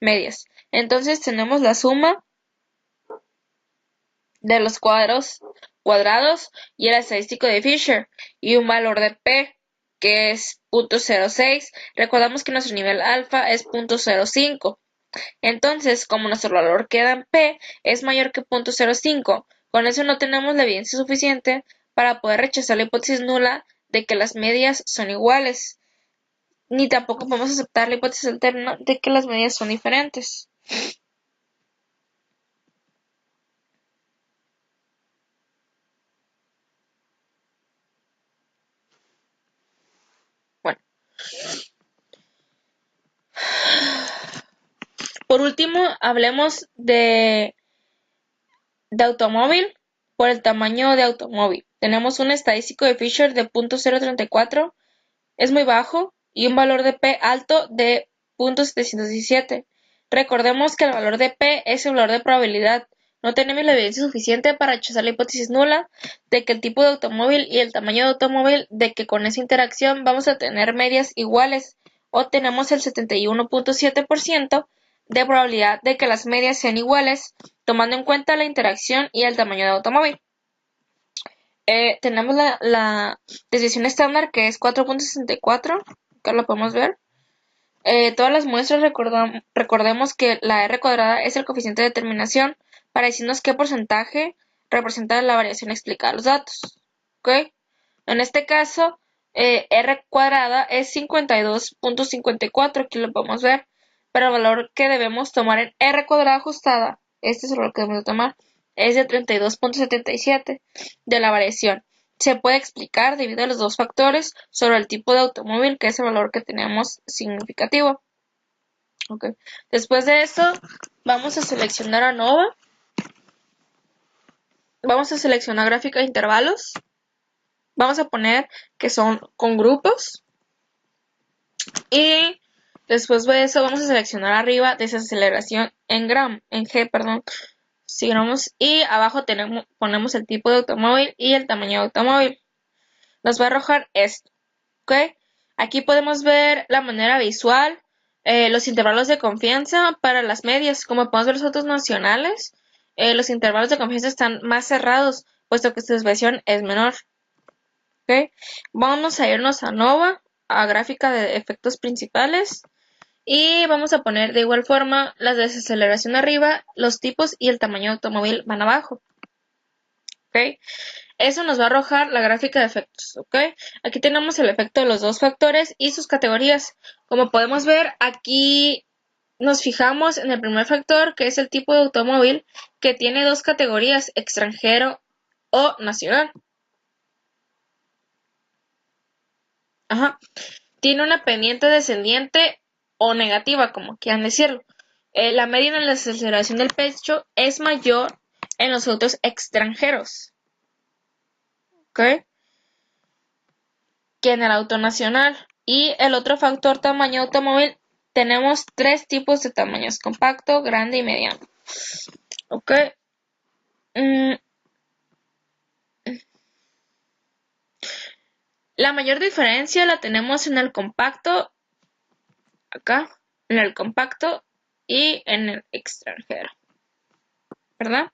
Medias. Entonces tenemos la suma de los cuadrados y el estadístico de Fisher y un valor de P que es 0.06. Recordamos que nuestro nivel alfa es 0.05. Entonces, como nuestro valor queda en P es mayor que 0.05, con eso no tenemos la evidencia suficiente para poder rechazar la hipótesis nula de que las medias son iguales, ni tampoco podemos aceptar la hipótesis alterna de que las medias son diferentes. Bueno. Por último, hablemos de automóvil por el tamaño de automóvil. Tenemos un estadístico de Fisher de 0.034, es muy bajo, y un valor de P alto de 0.717. Recordemos que el valor de P es el valor de probabilidad. No tenemos la evidencia suficiente para rechazar la hipótesis nula de que el tipo de automóvil y el tamaño de automóvil, de que con esa interacción vamos a tener medias iguales, o tenemos el 71.7% de probabilidad de que las medias sean iguales, tomando en cuenta la interacción y el tamaño del automóvil. Tenemos la desviación estándar, que es 4.64, que lo podemos ver. Todas las muestras, recordemos que la R cuadrada es el coeficiente de determinación para decirnos qué porcentaje representa la variación explicada de los datos. ¿Ok? En este caso, R cuadrada es 52.54, aquí lo podemos ver, pero el valor que debemos tomar en R cuadrada ajustada, este es el valor que debemos tomar, es de 32.77 de la variación. Se puede explicar debido a los dos factores sobre el tipo de automóvil, que es el valor que tenemos significativo. Okay. Después de eso, vamos a seleccionar ANOVA. Vamos a seleccionar gráfica de intervalos. Vamos a poner que son con grupos. Y después de eso vamos a seleccionar arriba desaceleración en G, perdón. Sigamos y abajo ponemos el tipo de automóvil y el tamaño de automóvil. Nos va a arrojar esto. ¿Ok? Aquí podemos ver la manera visual, los intervalos de confianza para las medias. Como podemos ver los autos nacionales, los intervalos de confianza están más cerrados, puesto que su desviación es menor. ¿Ok? Vamos a irnos a Nova, a gráfica de efectos principales. Y vamos a poner de igual forma la desaceleración arriba, los tipos y el tamaño de automóvil van abajo. ¿Ok? Eso nos va a arrojar la gráfica de efectos, ¿ok? Aquí tenemos el efecto de los dos factores y sus categorías. Como podemos ver, aquí nos fijamos en el primer factor, que es el tipo de automóvil, que tiene dos categorías, extranjero o nacional. Ajá. Tiene una pendiente descendiente o negativa, como quieran decirlo. La media de la desaceleración del pecho es mayor en los autos extranjeros, ¿ok? Que en el auto nacional. Y el otro factor, tamaño de automóvil, tenemos tres tipos de tamaños: compacto, grande y mediano. ¿Ok? La mayor diferencia la tenemos en el compacto, acá, en el compacto y en el extranjero, ¿verdad?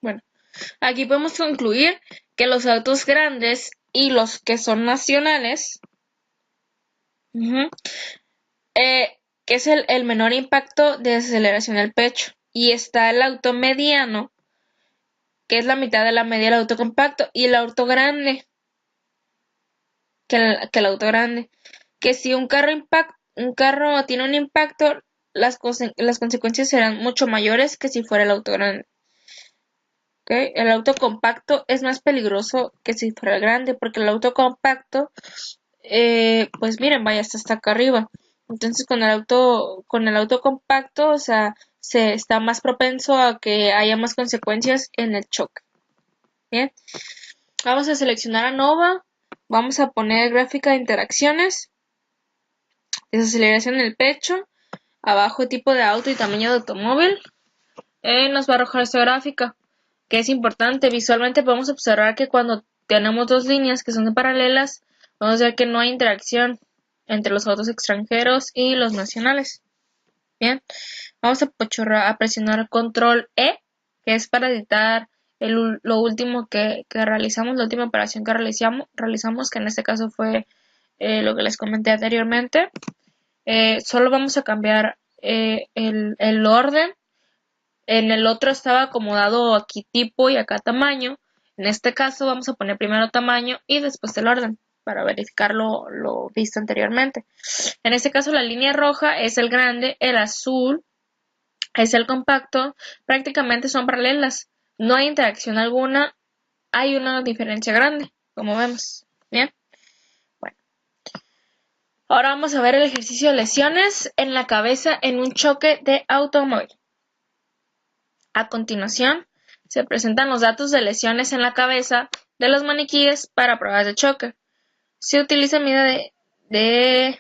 Bueno, aquí podemos concluir que los autos grandes y los que son nacionales, que es el menor impacto de desaceleración del pecho. Y está el auto mediano, que es la mitad de la media del auto compacto, y el auto grande, que el auto grande. Que si un carro tiene un impacto, las consecuencias serán mucho mayores que si fuera el auto grande. ¿Okay? El auto compacto es más peligroso que si fuera el grande, porque el auto compacto, pues miren, vaya hasta acá arriba. Entonces con el auto compacto, o sea, se está más propenso a que haya más consecuencias en el choque. Bien, vamos a seleccionar a Nova, vamos a poner gráfica de interacciones, desaceleración en el pecho, abajo tipo de auto y tamaño de automóvil. Nos va a arrojar esta gráfica, que es importante. Visualmente podemos observar que cuando tenemos dos líneas que son paralelas, vamos a ver que no hay interacción entre los autos extranjeros y los nacionales. Bien, vamos a presionar control E, que es para editar lo último que realizamos, la última operación que realizamos, que en este caso fue lo que les comenté anteriormente. Solo vamos a cambiar el orden. En el otro estaba acomodado aquí tipo y acá tamaño. En este caso vamos a poner primero tamaño y después el orden para verificar lo visto anteriormente. En este caso la línea roja es el grande, el azul es el compacto. Prácticamente son paralelas. No hay interacción alguna. Hay una diferencia grande, como vemos. Bien. Bueno. Ahora vamos a ver el ejercicio de lesiones en la cabeza en un choque de automóvil. A continuación, se presentan los datos de lesiones en la cabeza de los maniquíes para pruebas de choque. Se utiliza medida que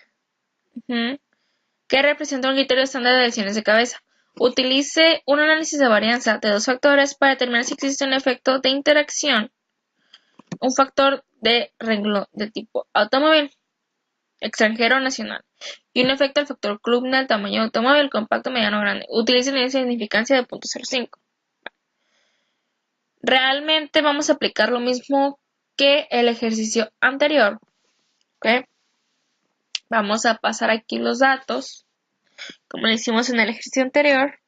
representa un criterio estándar de lesiones de cabeza. Utilice un análisis de varianza de dos factores para determinar si existe un efecto de interacción, un factor de renglón de tipo automóvil, extranjero o nacional, y un efecto del factor columna del tamaño de automóvil, compacto, mediano o grande. Utilice un índice de significancia de 0.05. Realmente vamos a aplicar lo mismo que el ejercicio anterior. ¿Okay? Vamos a pasar aquí los datos, como lo hicimos en el ejercicio anterior.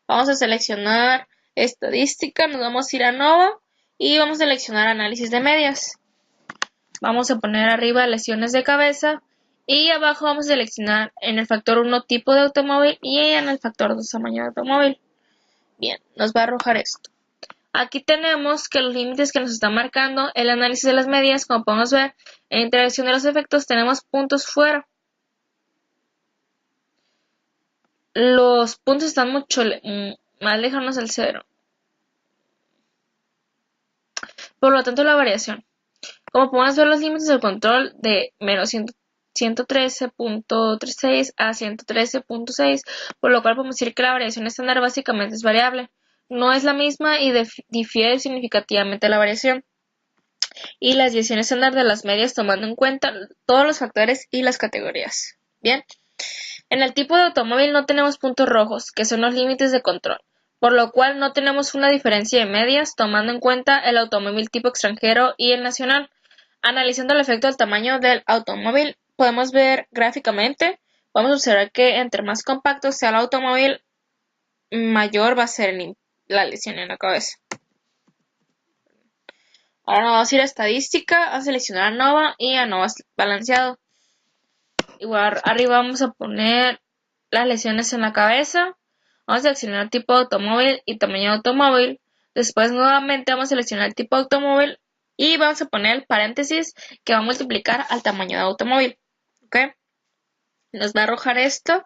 Vamos a seleccionar estadística, nos vamos a ir a Nova y vamos a seleccionar análisis de medias. Vamos a poner arriba lesiones de cabeza Y abajo vamos a seleccionar en el factor 1 tipo de automóvil y en el factor 2 tamaño de automóvil. Bien, nos va a arrojar esto. Aquí tenemos que los límites que nos está marcando el análisis de las medidas, como podemos ver, en interacción de los efectos tenemos puntos fuera. Los puntos están mucho más lejanos del cero. Por lo tanto, la variación. Como podemos ver, los límites del control de menos 113.36 a 113.6, por lo cual podemos decir que la variación estándar básicamente es variable. No es la misma y difiere significativamente la variación y las desviaciones estándar de las medias tomando en cuenta todos los factores y las categorías. Bien, en el tipo de automóvil no tenemos puntos rojos, que son los límites de control, por lo cual no tenemos una diferencia de medias tomando en cuenta el automóvil tipo extranjero y el nacional. Analizando el efecto del tamaño del automóvil, podemos ver gráficamente, podemos observar que entre más compacto sea el automóvil, mayor va a ser la lesión en la cabeza. Ahora nos vamos a ir a estadística, a seleccionar ANOVA y ANOVA balanceado. Igual arriba vamos a poner las lesiones en la cabeza. Vamos a seleccionar tipo de automóvil y tamaño de automóvil. Después nuevamente vamos a seleccionar el tipo de automóvil y vamos a poner el paréntesis que va a multiplicar al tamaño de automóvil. ¿Ok? Nos va a arrojar esto.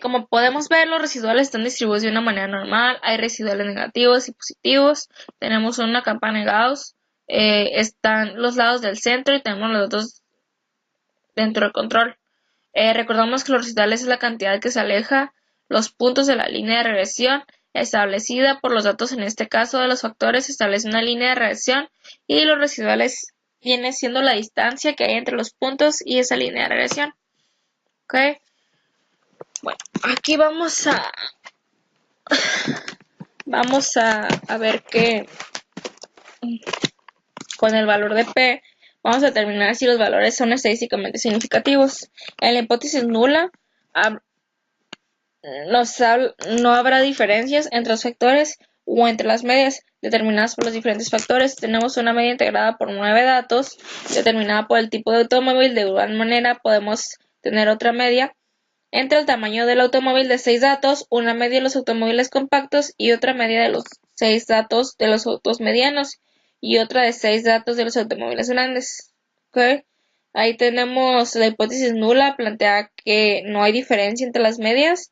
Como podemos ver, los residuales están distribuidos de una manera normal. Hay residuales negativos y positivos. Tenemos una campana de Gauss. Están los lados del centro y tenemos los dos dentro del control. Recordamos que los residuales es la cantidad que se aleja los puntos de la línea de regresión establecida por los datos, en este caso de los factores, se establece una línea de regresión y los residuales viene siendo la distancia que hay entre los puntos y esa línea de regresión. ¿Ok? Bueno, aquí vamos a ver que con el valor de P vamos a determinar si los valores son estadísticamente significativos. En la hipótesis nula no habrá diferencias entre los factores o entre las medias determinadas por los diferentes factores. Tenemos una media integrada por 9 datos determinada por el tipo de automóvil. De igual manera podemos tener otra media entre el tamaño del automóvil de 6 datos, una media de los automóviles compactos y otra media de los 6 datos de los autos medianos y otra de 6 datos de los automóviles grandes. ¿Okay? Ahí tenemos la hipótesis nula, plantea que no hay diferencia entre las medias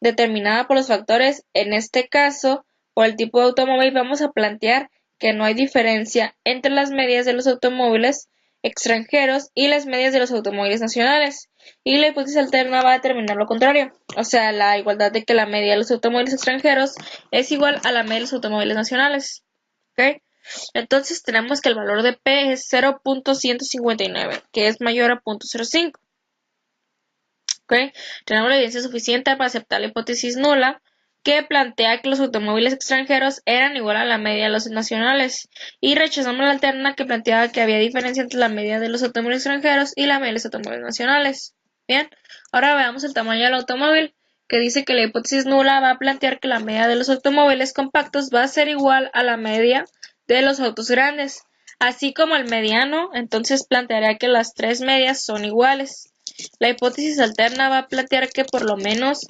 determinada por los factores. En este caso, por el tipo de automóvil, vamos a plantear que no hay diferencia entre las medias de los automóviles extranjeros y las medias de los automóviles nacionales. Y la hipótesis alterna va a determinar lo contrario, o sea, la igualdad de que la media de los automóviles extranjeros es igual a la media de los automóviles nacionales. ¿Okay? Entonces tenemos que el valor de P es 0.159, que es mayor a 0.05. ¿Okay? Tenemos la evidencia suficiente para aceptar la hipótesis nula, que plantea que los automóviles extranjeros eran igual a la media de los nacionales, y rechazamos la alterna que planteaba que había diferencia entre la media de los automóviles extranjeros y la media de los automóviles nacionales. Bien, ahora veamos el tamaño del automóvil, que dice que la hipótesis nula va a plantear que la media de los automóviles compactos va a ser igual a la media de los autos grandes, así como el mediano. Entonces plantearía que las tres medias son iguales. La hipótesis alterna va a plantear que por lo menos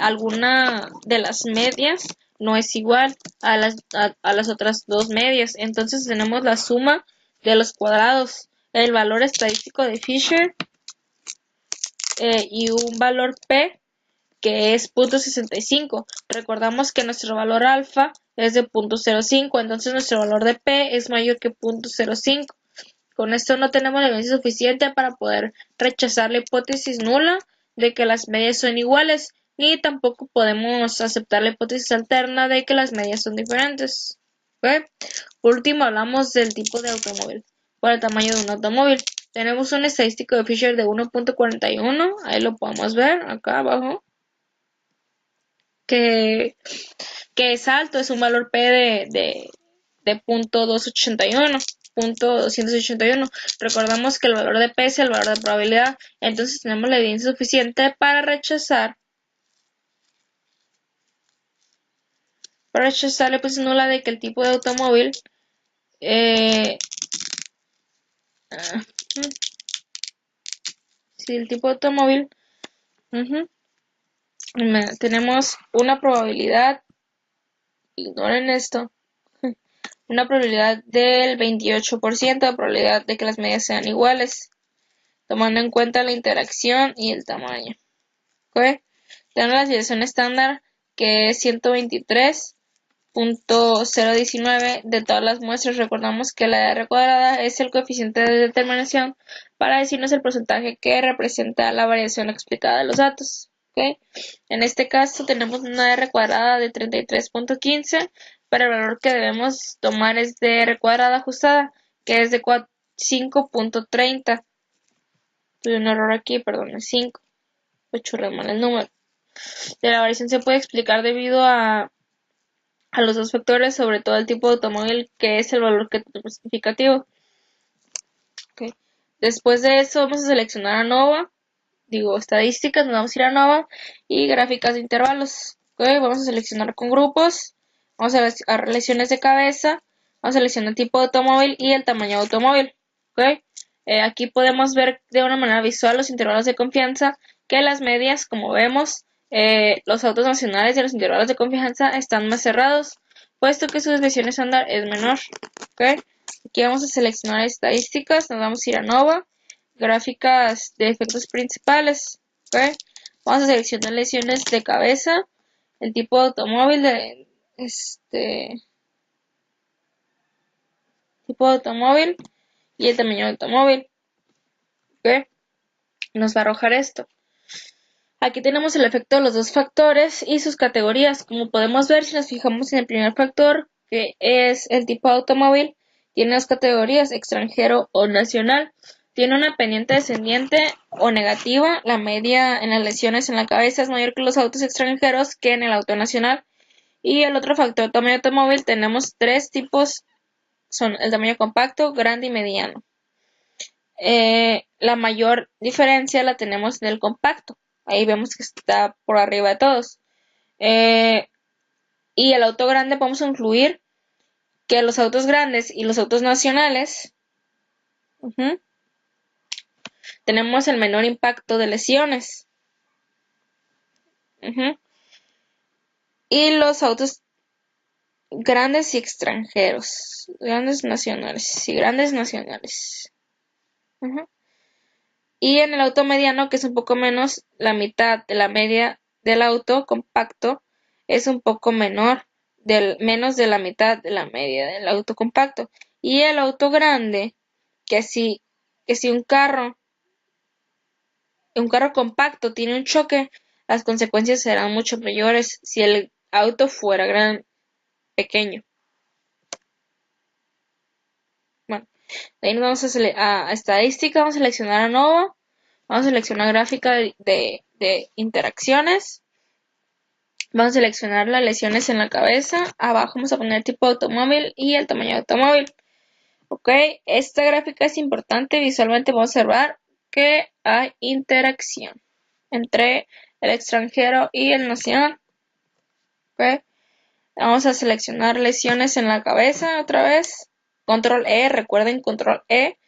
alguna de las medias no es igual a las otras dos medias. Entonces tenemos la suma de los cuadrados, el valor estadístico de Fisher y un valor P que es 0.65. Recordamos que nuestro valor alfa es de 0.05, entonces nuestro valor de P es mayor que 0.05. Con esto no tenemos la evidencia suficiente para poder rechazar la hipótesis nula de que las medias son iguales, ni tampoco podemos aceptar la hipótesis alterna de que las medias son diferentes. ¿Okay? Por último, hablamos del tipo de automóvil. Por el tamaño de un automóvil, tenemos un estadístico de Fisher de 1.41, ahí lo podemos ver acá abajo, que es alto, es un valor P de 0.281. 281. Recordamos que el valor de P es el valor de probabilidad, entonces tenemos la evidencia suficiente para rechazar la hipótesis nula de que el tipo de automóvil Sí, el tipo de automóvil. Tenemos una probabilidad, ignoren esto, una probabilidad del 28% de probabilidad de que las medidas sean iguales, tomando en cuenta la interacción y el tamaño. ¿Ok? Tenemos la desviación estándar, que es 123.019 de todas las muestras. Recordamos que la R cuadrada es el coeficiente de determinación para decirnos el porcentaje que representa la variación explicada de los datos. ¿Okay? En este caso tenemos una R cuadrada de 33.15, pero el valor que debemos tomar es de R cuadrada ajustada, que es de 5.30. Tuve un error aquí, perdón, es 5. Churré mal el número. De la variación se puede explicar debido a los dos factores, sobre todo el tipo de automóvil, que es el valor significativo. Okay. Después de eso vamos a seleccionar ANOVA, estadísticas, nos vamos a ir a ANOVA y gráficas de intervalos. Okay. Vamos a seleccionar con grupos, vamos a lesiones de cabeza, vamos a seleccionar el tipo de automóvil y el tamaño de automóvil. Okay. Aquí podemos ver de una manera visual los intervalos de confianza, que las medias, como vemos, los autos nacionales y los intervalos de confianza están más cerrados, puesto que su desviación estándar es menor. ¿Okay? Aquí vamos a seleccionar estadísticas, nos vamos a ir a ANOVA, gráficas de efectos principales. ¿Okay? Vamos a seleccionar lesiones de cabeza, el tipo de automóvil, tipo de automóvil y el tamaño del automóvil. ¿Okay? Nos va a arrojar esto. Aquí tenemos el efecto de los dos factores y sus categorías. Como podemos ver, si nos fijamos en el primer factor, que es el tipo de automóvil, tiene dos categorías, extranjero o nacional. Tiene una pendiente descendiente o negativa. La media en las lesiones en la cabeza es mayor que los autos extranjeros que en el auto nacional. Y el otro factor, tamaño de automóvil, tenemos tres tipos, son el tamaño compacto, grande y mediano. La mayor diferencia la tenemos en el compacto. Ahí vemos que está por arriba de todos. Y el auto grande podemos incluir que los autos grandes y los autos nacionales tenemos el menor impacto de lesiones. Y los autos grandes y extranjeros, grandes nacionales y grandes nacionales. Y en el auto mediano, que es un poco menos, la mitad de la media del auto compacto es un poco menos de la mitad de la media del auto compacto. Y el auto grande, que si un carro compacto tiene un choque, las consecuencias serán mucho mayores si el auto fuera pequeño. Bueno, de ahí nos vamos a estadística, vamos a seleccionar ANOVA, vamos a seleccionar gráfica de interacciones, vamos a seleccionar las lesiones en la cabeza, abajo vamos a poner el tipo de automóvil y el tamaño de automóvil. Ok, esta gráfica es importante, visualmente vamos a observar que hay interacción entre el extranjero y el nacional. Ok, vamos a seleccionar lesiones en la cabeza otra vez, control E, recuerden control E,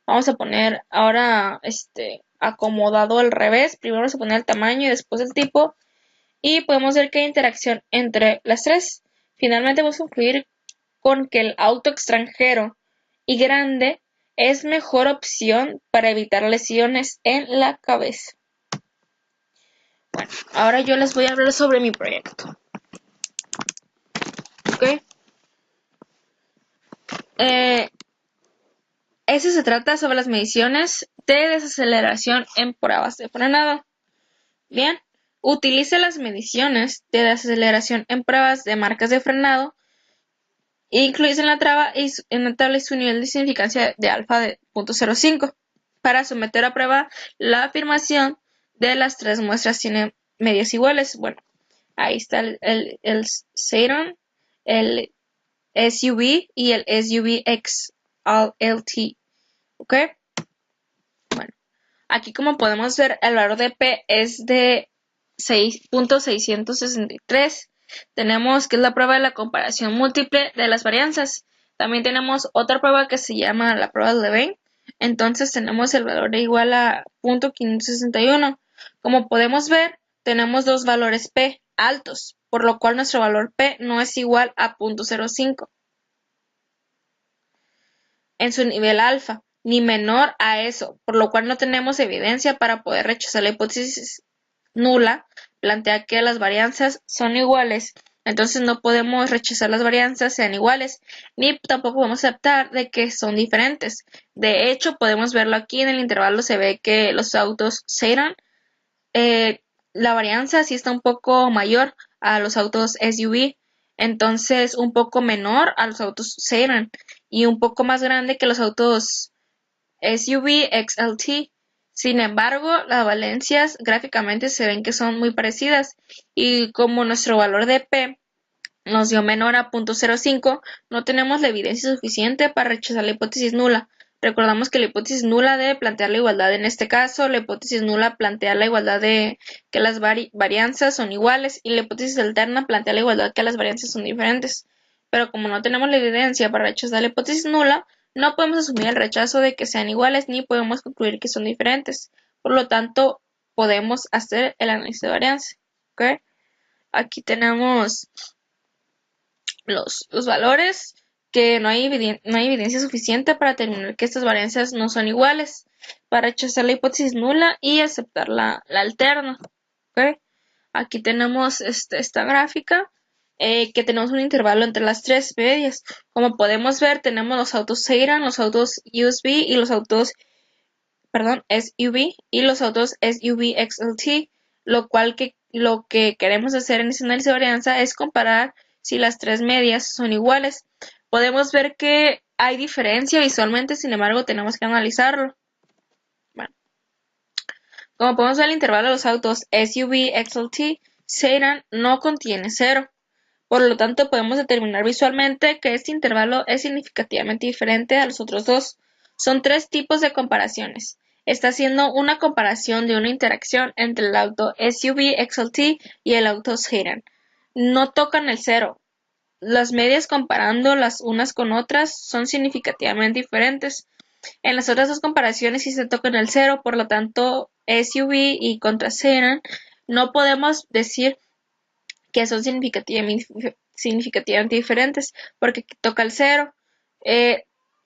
vamos a poner ahora acomodado al revés, primero vamos a poner el tamaño y después el tipo, y podemos ver que hay interacción entre las tres. Finalmente vamos a concluir con que el auto extranjero y grande es mejor opción para evitar lesiones en la cabeza. Bueno, ahora yo les voy a hablar sobre mi proyecto. ¿Ok? Ese se trata sobre las mediciones de desaceleración en pruebas de frenado. Bien, utilice las mediciones de desaceleración en pruebas de marcas de frenado incluidas en la tabla y su nivel de significancia de alfa de 0.05 para someter a prueba la afirmación de las tres muestras tienen medias iguales. Bueno, ahí está el Saturn, el SUV y el SUV XLT. ¿Ok? Bueno, aquí como podemos ver el valor de P es de 6.663. Tenemos que es la prueba de la comparación múltiple de las varianzas. También tenemos otra prueba que se llama la prueba de Levene, Entonces tenemos el valor igual a 0.561. Como podemos ver, tenemos dos valores P altos, por lo cual nuestro valor P no es igual a 0.05 en su nivel alfa, ni menor a eso, por lo cual no tenemos evidencia para poder rechazar la hipótesis nula, plantea que las varianzas son iguales. Entonces no podemos rechazar las varianzas sean iguales, ni tampoco podemos aceptar de que son diferentes. De hecho, podemos verlo aquí en el intervalo, se ve que los autos Seiran, la varianza sí está un poco mayor a los autos SUV, entonces un poco menor a los autos Seiran y un poco más grande que los autos SUV XLT. Sin embargo, las valencias gráficamente se ven que son muy parecidas y como nuestro valor de P nos dio menor a 0.05, no tenemos la evidencia suficiente para rechazar la hipótesis nula. Recordamos que la hipótesis nula debe plantear la igualdad. En este caso, la hipótesis nula plantea la igualdad de que las varianzas son iguales y la hipótesis alterna plantea la igualdad que las varianzas son diferentes. Pero como no tenemos la evidencia para rechazar la hipótesis nula, no podemos asumir el rechazo de que sean iguales ni podemos concluir que son diferentes. Por lo tanto, podemos hacer el análisis de varianza. ¿Okay? Aquí tenemos los valores, que no hay evidencia suficiente para determinar que estas varianzas no son iguales, para rechazar la hipótesis nula y aceptar la alterna. ¿Okay? Aquí tenemos esta gráfica, que tenemos un intervalo entre las tres medias. Como podemos ver, tenemos los autos Seiran, los autos SUV y los autos SUV XLT, lo que queremos hacer en este análisis de varianza es comparar si las tres medias son iguales. Podemos ver que hay diferencia visualmente, sin embargo tenemos que analizarlo. Bueno, como podemos ver, el intervalo de los autos SUV XLT Seiran no contiene 0. Por lo tanto, podemos determinar visualmente que este intervalo es significativamente diferente a los otros dos. Son tres tipos de comparaciones. Está haciendo una comparación de una interacción entre el auto SUV XLT y el auto Seiran. No tocan el 0. Las medias comparando las unas con otras son significativamente diferentes. En las otras dos comparaciones sí se tocan el 0, por lo tanto SUV y contra Seiran no podemos decir que son significativamente diferentes, porque toca el 0. De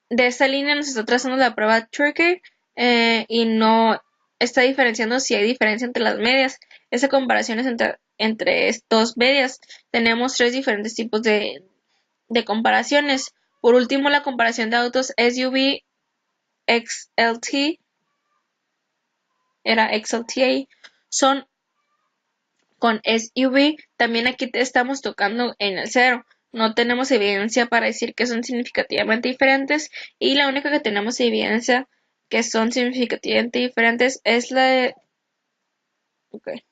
esta línea nos está trazando la prueba Turkey, y no está diferenciando si hay diferencia entre las medias. Esa comparación es entre dos medias. Tenemos tres diferentes tipos de comparaciones. Por último, la comparación de autos SUV XLT son con SUV. También aquí estamos tocando en el 0. No tenemos evidencia para decir que son significativamente diferentes, y la única que tenemos evidencia que son significativamente diferentes es la de... Okay.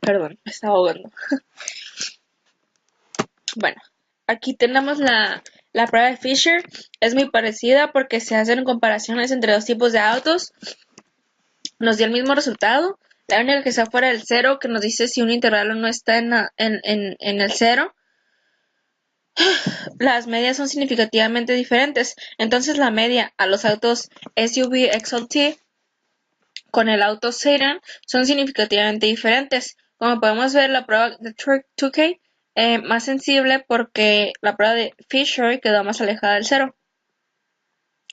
Perdón, me estaba ahogando. Bueno, aquí tenemos la prueba de Fisher. Es muy parecida porque se hacen comparaciones entre dos tipos de autos. Nos dio el mismo resultado. La única que está fuera del 0, que nos dice si un intervalo no está en el 0. Las medias son significativamente diferentes. Entonces la media a los autos SUV XLT con el auto Seiran son significativamente diferentes. Como podemos ver, la prueba de Turkey más sensible porque la prueba de Fisher quedó más alejada del 0.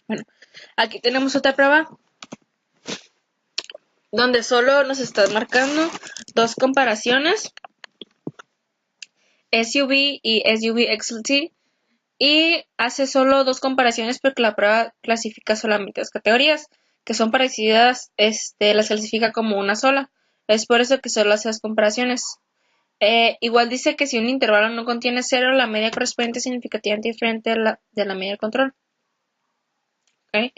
Bueno, aquí tenemos otra prueba donde solo nos está marcando dos comparaciones, SUV y SUV XLT, y hace solo dos comparaciones porque la prueba clasifica solamente las categorías, que son parecidas, las clasifica como una sola. Es por eso que solo hace las comparaciones. Igual dice que si un intervalo no contiene 0, la media correspondiente es significativamente diferente de la media de control. ¿Okay?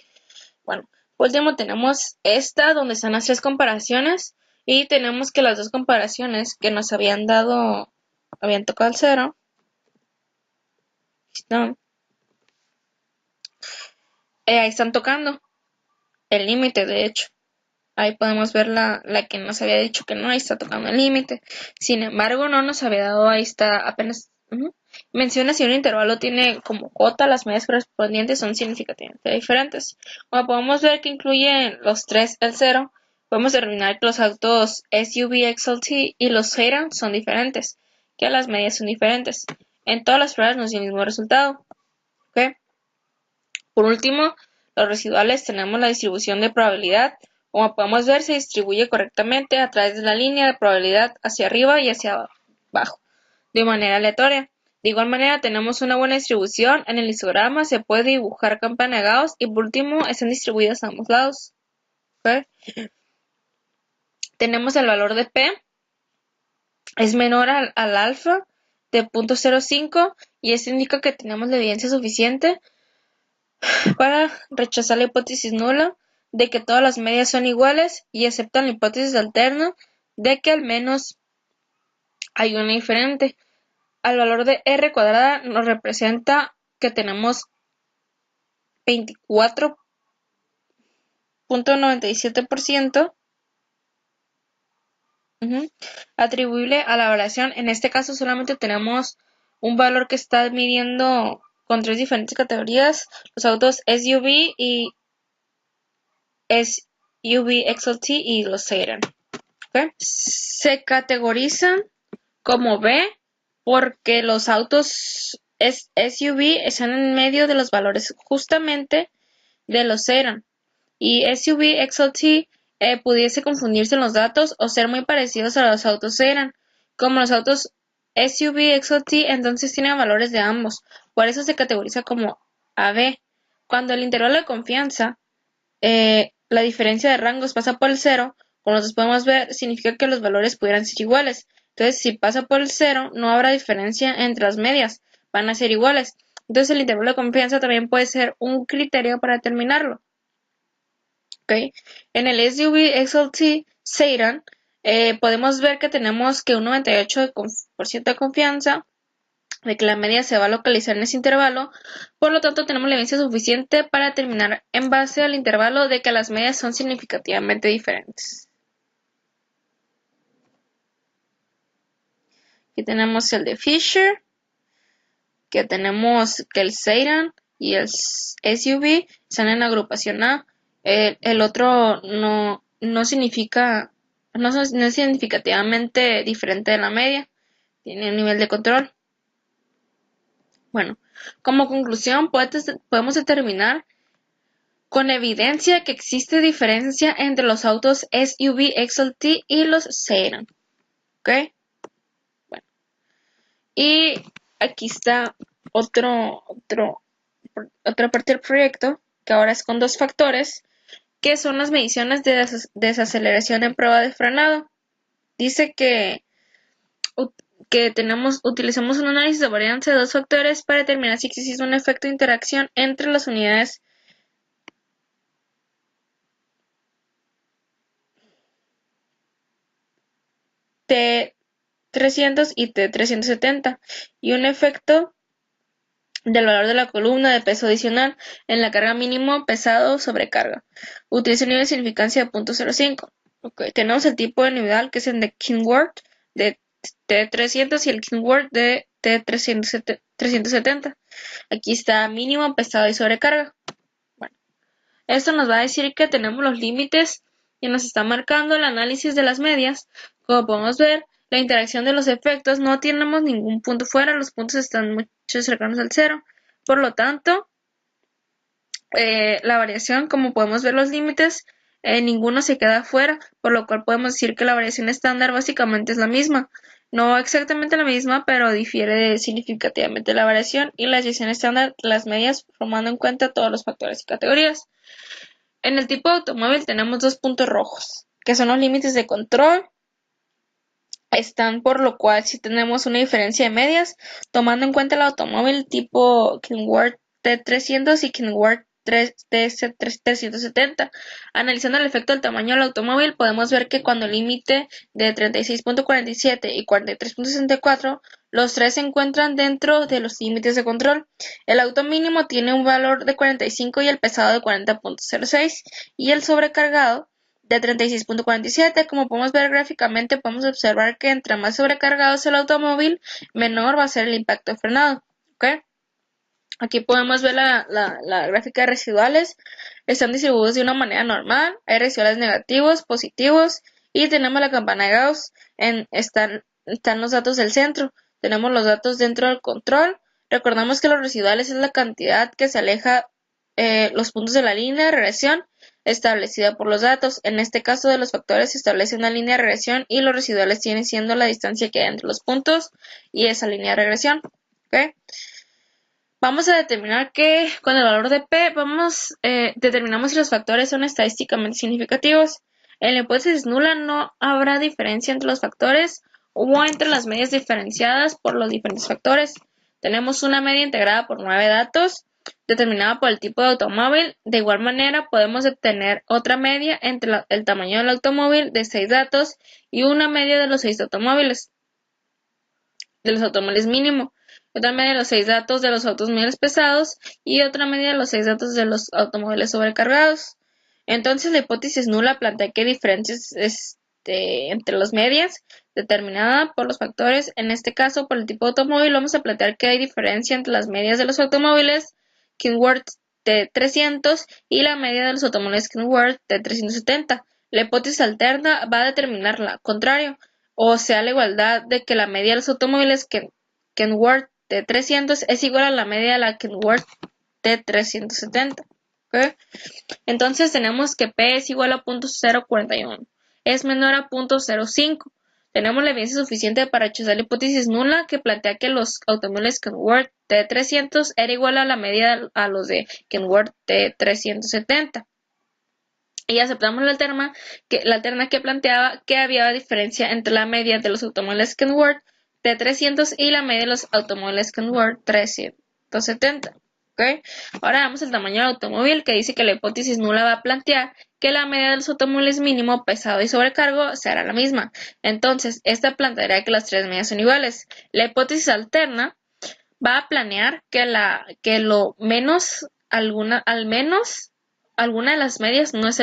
Bueno, Último tenemos esta donde están las tres comparaciones y tenemos que las dos comparaciones que nos habían tocado el cero. Ahí están tocando el límite, de hecho. Ahí podemos ver la que nos había dicho que no, ahí está tocando el límite. Sin embargo, no nos había dado, ahí está apenas. Menciona si un intervalo tiene como cota, las medias correspondientes son significativamente diferentes. Como podemos ver que incluye los 3, el 0, podemos determinar que los autos SUV, XLT y los Seiran son diferentes, que las medias son diferentes. En todas las pruebas nos dio el mismo resultado. ¿Okay? Por último, los residuales tenemos la distribución de probabilidad. Como podemos ver, se distribuye correctamente a través de la línea de probabilidad hacia arriba y hacia abajo, de manera aleatoria. De igual manera, tenemos una buena distribución. En el histograma se puede dibujar campana de Gauss y por último, están distribuidas a ambos lados. ¿Okay? Tenemos el valor de P, es menor al alfa de 0.05 y esto indica que tenemos la evidencia suficiente para rechazar la hipótesis nula de que todas las medias son iguales y aceptan la hipótesis alterna de que al menos hay una diferente. Al valor de R cuadrada nos representa que tenemos 24.97% atribuible a la variación. En este caso solamente tenemos un valor que está midiendo con tres diferentes categorías, los autos SUV y SUV XLT y los Seiran. ¿Okay? Se categorizan como B porque los autos SUV están en medio de los valores justamente de los Seiran y SUV XLT pudiese confundirse en los datos o ser muy parecidos a los autos Seiran. Como los autos SUV XLT entonces tienen valores de ambos, por eso se categoriza como AB. Cuando el intervalo de confianza la diferencia de rangos pasa por el 0, como nosotros podemos ver, significa que los valores pudieran ser iguales. Entonces, si pasa por el 0, no habrá diferencia entre las medias, van a ser iguales. Entonces, el intervalo de confianza también puede ser un criterio para determinarlo. ¿Okay? En el SUV XLT Seiran, podemos ver que tenemos que un 98% de confianza de que la media se va a localizar en ese intervalo, por lo tanto tenemos la evidencia suficiente para determinar en base al intervalo de que las medias son significativamente diferentes. Aquí tenemos el de Fisher, que tenemos que el Seiran y el SUV están en la agrupación A, el otro no es significativamente diferente de la media, tiene un nivel de control. Bueno, como conclusión podemos determinar con evidencia que existe diferencia entre los autos SUV XLT y los Seiran. ¿Ok? Bueno. Y aquí está otra parte del proyecto, que ahora es con dos factores, que son las mediciones de desaceleración en prueba de frenado. Dice que utilizamos un análisis de varianza de dos factores para determinar si existe un efecto de interacción entre las unidades T300 y T370 y un efecto del valor de la columna de peso adicional en la carga mínimo pesado sobre carga. Utiliza un nivel de significancia de 0.05. Okay. Tenemos el tipo de individual que es el de Kenworth de T300 y el Kenworth de T370. Aquí está mínimo, pesado y sobrecarga. Bueno, esto nos va a decir que tenemos los límites y nos está marcando el análisis de las medias. Como podemos ver, la interacción de los efectos no tenemos ningún punto fuera, los puntos están mucho cercanos al 0. Por lo tanto, la variación, como podemos ver los límites, ninguno se queda fuera, por lo cual podemos decir que la variación estándar básicamente es la misma. No exactamente la misma, pero difiere significativamente la variación y la desviación estándar de las medias, tomando en cuenta todos los factores y categorías. En el tipo de automóvil tenemos dos puntos rojos, que son los límites de control. Están por lo cual si tenemos una diferencia de medias, tomando en cuenta el automóvil tipo Kenworth T300 y Kenworth 370. Analizando el efecto del tamaño del automóvil, podemos ver que cuando el límite de 36.47 y 43.64, los tres se encuentran dentro de los límites de control. El auto mínimo tiene un valor de 45 y el pesado de 40.06 y el sobrecargado de 36.47. Como podemos ver gráficamente, podemos observar que entre más sobrecargado es el automóvil, menor va a ser el impacto frenado. ¿Okay? Aquí podemos ver la gráfica de residuales. Están distribuidos de una manera normal. Hay residuales negativos, positivos. Y tenemos la campana de Gauss. Están los datos del centro. Tenemos los datos dentro del control. Recordamos que los residuales es la cantidad que se aleja los puntos de la línea de regresión establecida por los datos. En este caso de los factores se establece una línea de regresión y los residuales tienen siendo la distancia que hay entre los puntos y esa línea de regresión. ¿Okay? Vamos a determinar que con el valor de P determinamos si los factores son estadísticamente significativos. En la hipótesis nula no habrá diferencia entre los factores o entre las medias diferenciadas por los diferentes factores. Tenemos una media integrada por 9 datos determinada por el tipo de automóvil. De igual manera podemos obtener otra media entre el tamaño del automóvil de 6 datos y una media de los 6 automóviles mínimo. Otra media de los 6 datos de los automóviles pesados y otra media de los 6 datos de los automóviles sobrecargados. Entonces la hipótesis nula plantea que hay diferencias entre las medias determinada por los factores. En este caso, por el tipo de automóvil, vamos a plantear que hay diferencia entre las medias de los automóviles Kenworth T300 y la media de los automóviles Kenworth T370. La hipótesis alterna va a determinar la contrario, o sea, la igualdad de que la media de los automóviles Kenworth T300 es igual a la media de la Kenworth T370. ¿Okay? Entonces tenemos que P es igual a 0.041, es menor a 0.05. Tenemos la evidencia suficiente para rechazar la hipótesis nula que plantea que los automóviles Kenworth T300 era igual a la media a los de Kenworth T370. Y aceptamos la alterna que planteaba que había diferencia entre la media de los automóviles Kenworth T300 y la media de los automóviles Kenworth 370. ¿Okay? Ahora vamos al tamaño del automóvil, que dice que la hipótesis nula va a plantear que la media de los automóviles mínimo, pesado y sobrecargo será la misma. Entonces, esta plantearía que las tres medias son iguales. La hipótesis alterna va a planear que al menos alguna de las medias no es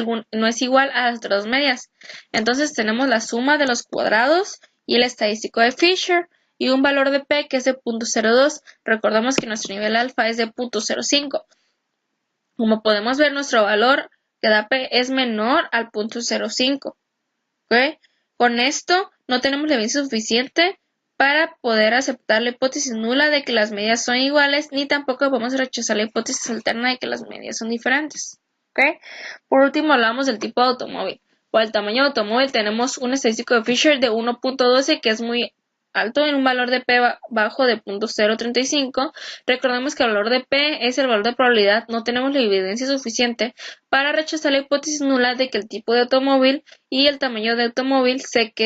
igual a las otras dos medias. Entonces tenemos la suma de los cuadrados y el estadístico de Fisher y un valor de P que es de 0.02. Recordamos que nuestro nivel alfa es de 0.05. Como podemos ver, nuestro valor que da P es menor al 0.05. ¿Okay? Con esto no tenemos la evidencia suficiente para poder aceptar la hipótesis nula de que las medias son iguales, ni tampoco podemos rechazar la hipótesis alterna de que las medias son diferentes. ¿Okay? Por último, hablamos del tipo de automóvil. Por el tamaño de automóvil tenemos un estadístico de Fisher de 1.12 que es muy alto en un valor de P bajo de 0.035. Recordemos que el valor de P es el valor de probabilidad. No tenemos la evidencia suficiente para rechazar la hipótesis nula de que el tipo de automóvil y el tamaño de automóvil de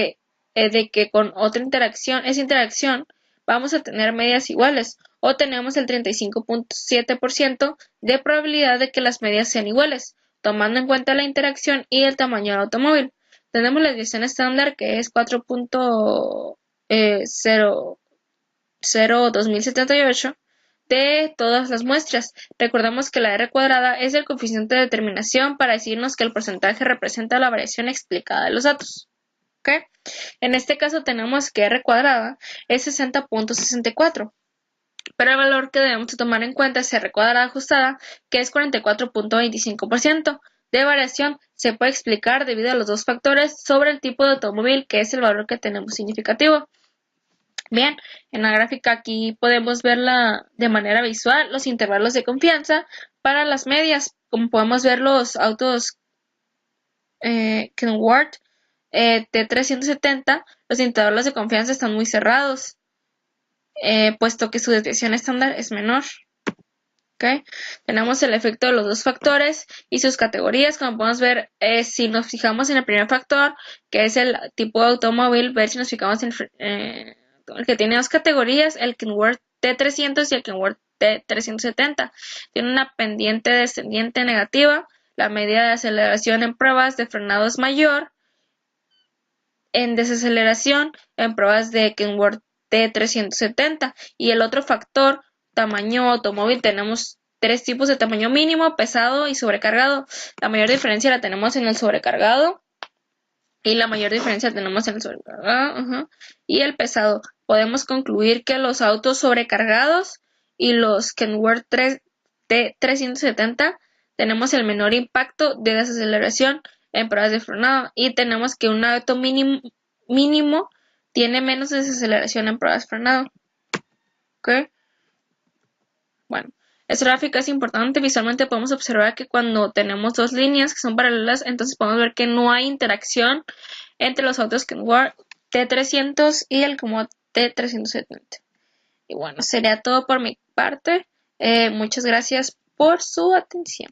que con esa interacción vamos a tener medias iguales, o tenemos el 35.7% de probabilidad de que las medias sean iguales, tomando en cuenta la interacción y el tamaño del automóvil. Tenemos la desviación estándar que es 4.02078 de todas las muestras. Recordamos que la R cuadrada es el coeficiente de determinación para decirnos que el porcentaje representa la variación explicada de los datos. ¿Okay? En este caso tenemos que R cuadrada es 60.64, pero el valor que debemos tomar en cuenta es R cuadrada ajustada, que es 44.25%. De variación se puede explicar debido a los dos factores sobre el tipo de automóvil, que es el valor que tenemos significativo. Bien, en la gráfica aquí podemos ver de manera visual los intervalos de confianza para las medias. Como podemos ver, los autos Kenworth T370, los intervalos de confianza están muy cerrados, puesto que su desviación estándar es menor. ¿Okay? Tenemos el efecto de los dos factores y sus categorías. Como podemos ver, si nos fijamos en el primer factor, que es el tipo de automóvil, ver si nos fijamos en el que tiene dos categorías, el Kenworth T300 y el Kenworth T370. Tiene una pendiente descendiente negativa. La medida de aceleración en pruebas de frenado es mayor. En desaceleración en pruebas de Kenworth T370. Y el otro factor, tamaño automóvil, tenemos tres tipos de tamaño: mínimo, pesado y sobrecargado. La mayor diferencia la tenemos en el sobrecargado. Y la mayor diferencia tenemos en el sobrecargado y el pesado. Podemos concluir que los autos sobrecargados y los Kenworth T370 tenemos el menor impacto de desaceleración en pruebas de frenado, y tenemos que un auto mínimo tiene menos desaceleración en pruebas de frenado. ¿Ok? Bueno, esta gráfica es importante. Visualmente podemos observar que cuando tenemos dos líneas que son paralelas, entonces podemos ver que no hay interacción entre los autos Kenworth T300 y el Kenworth T370. Y bueno, sería todo por mi parte. Muchas gracias por su atención.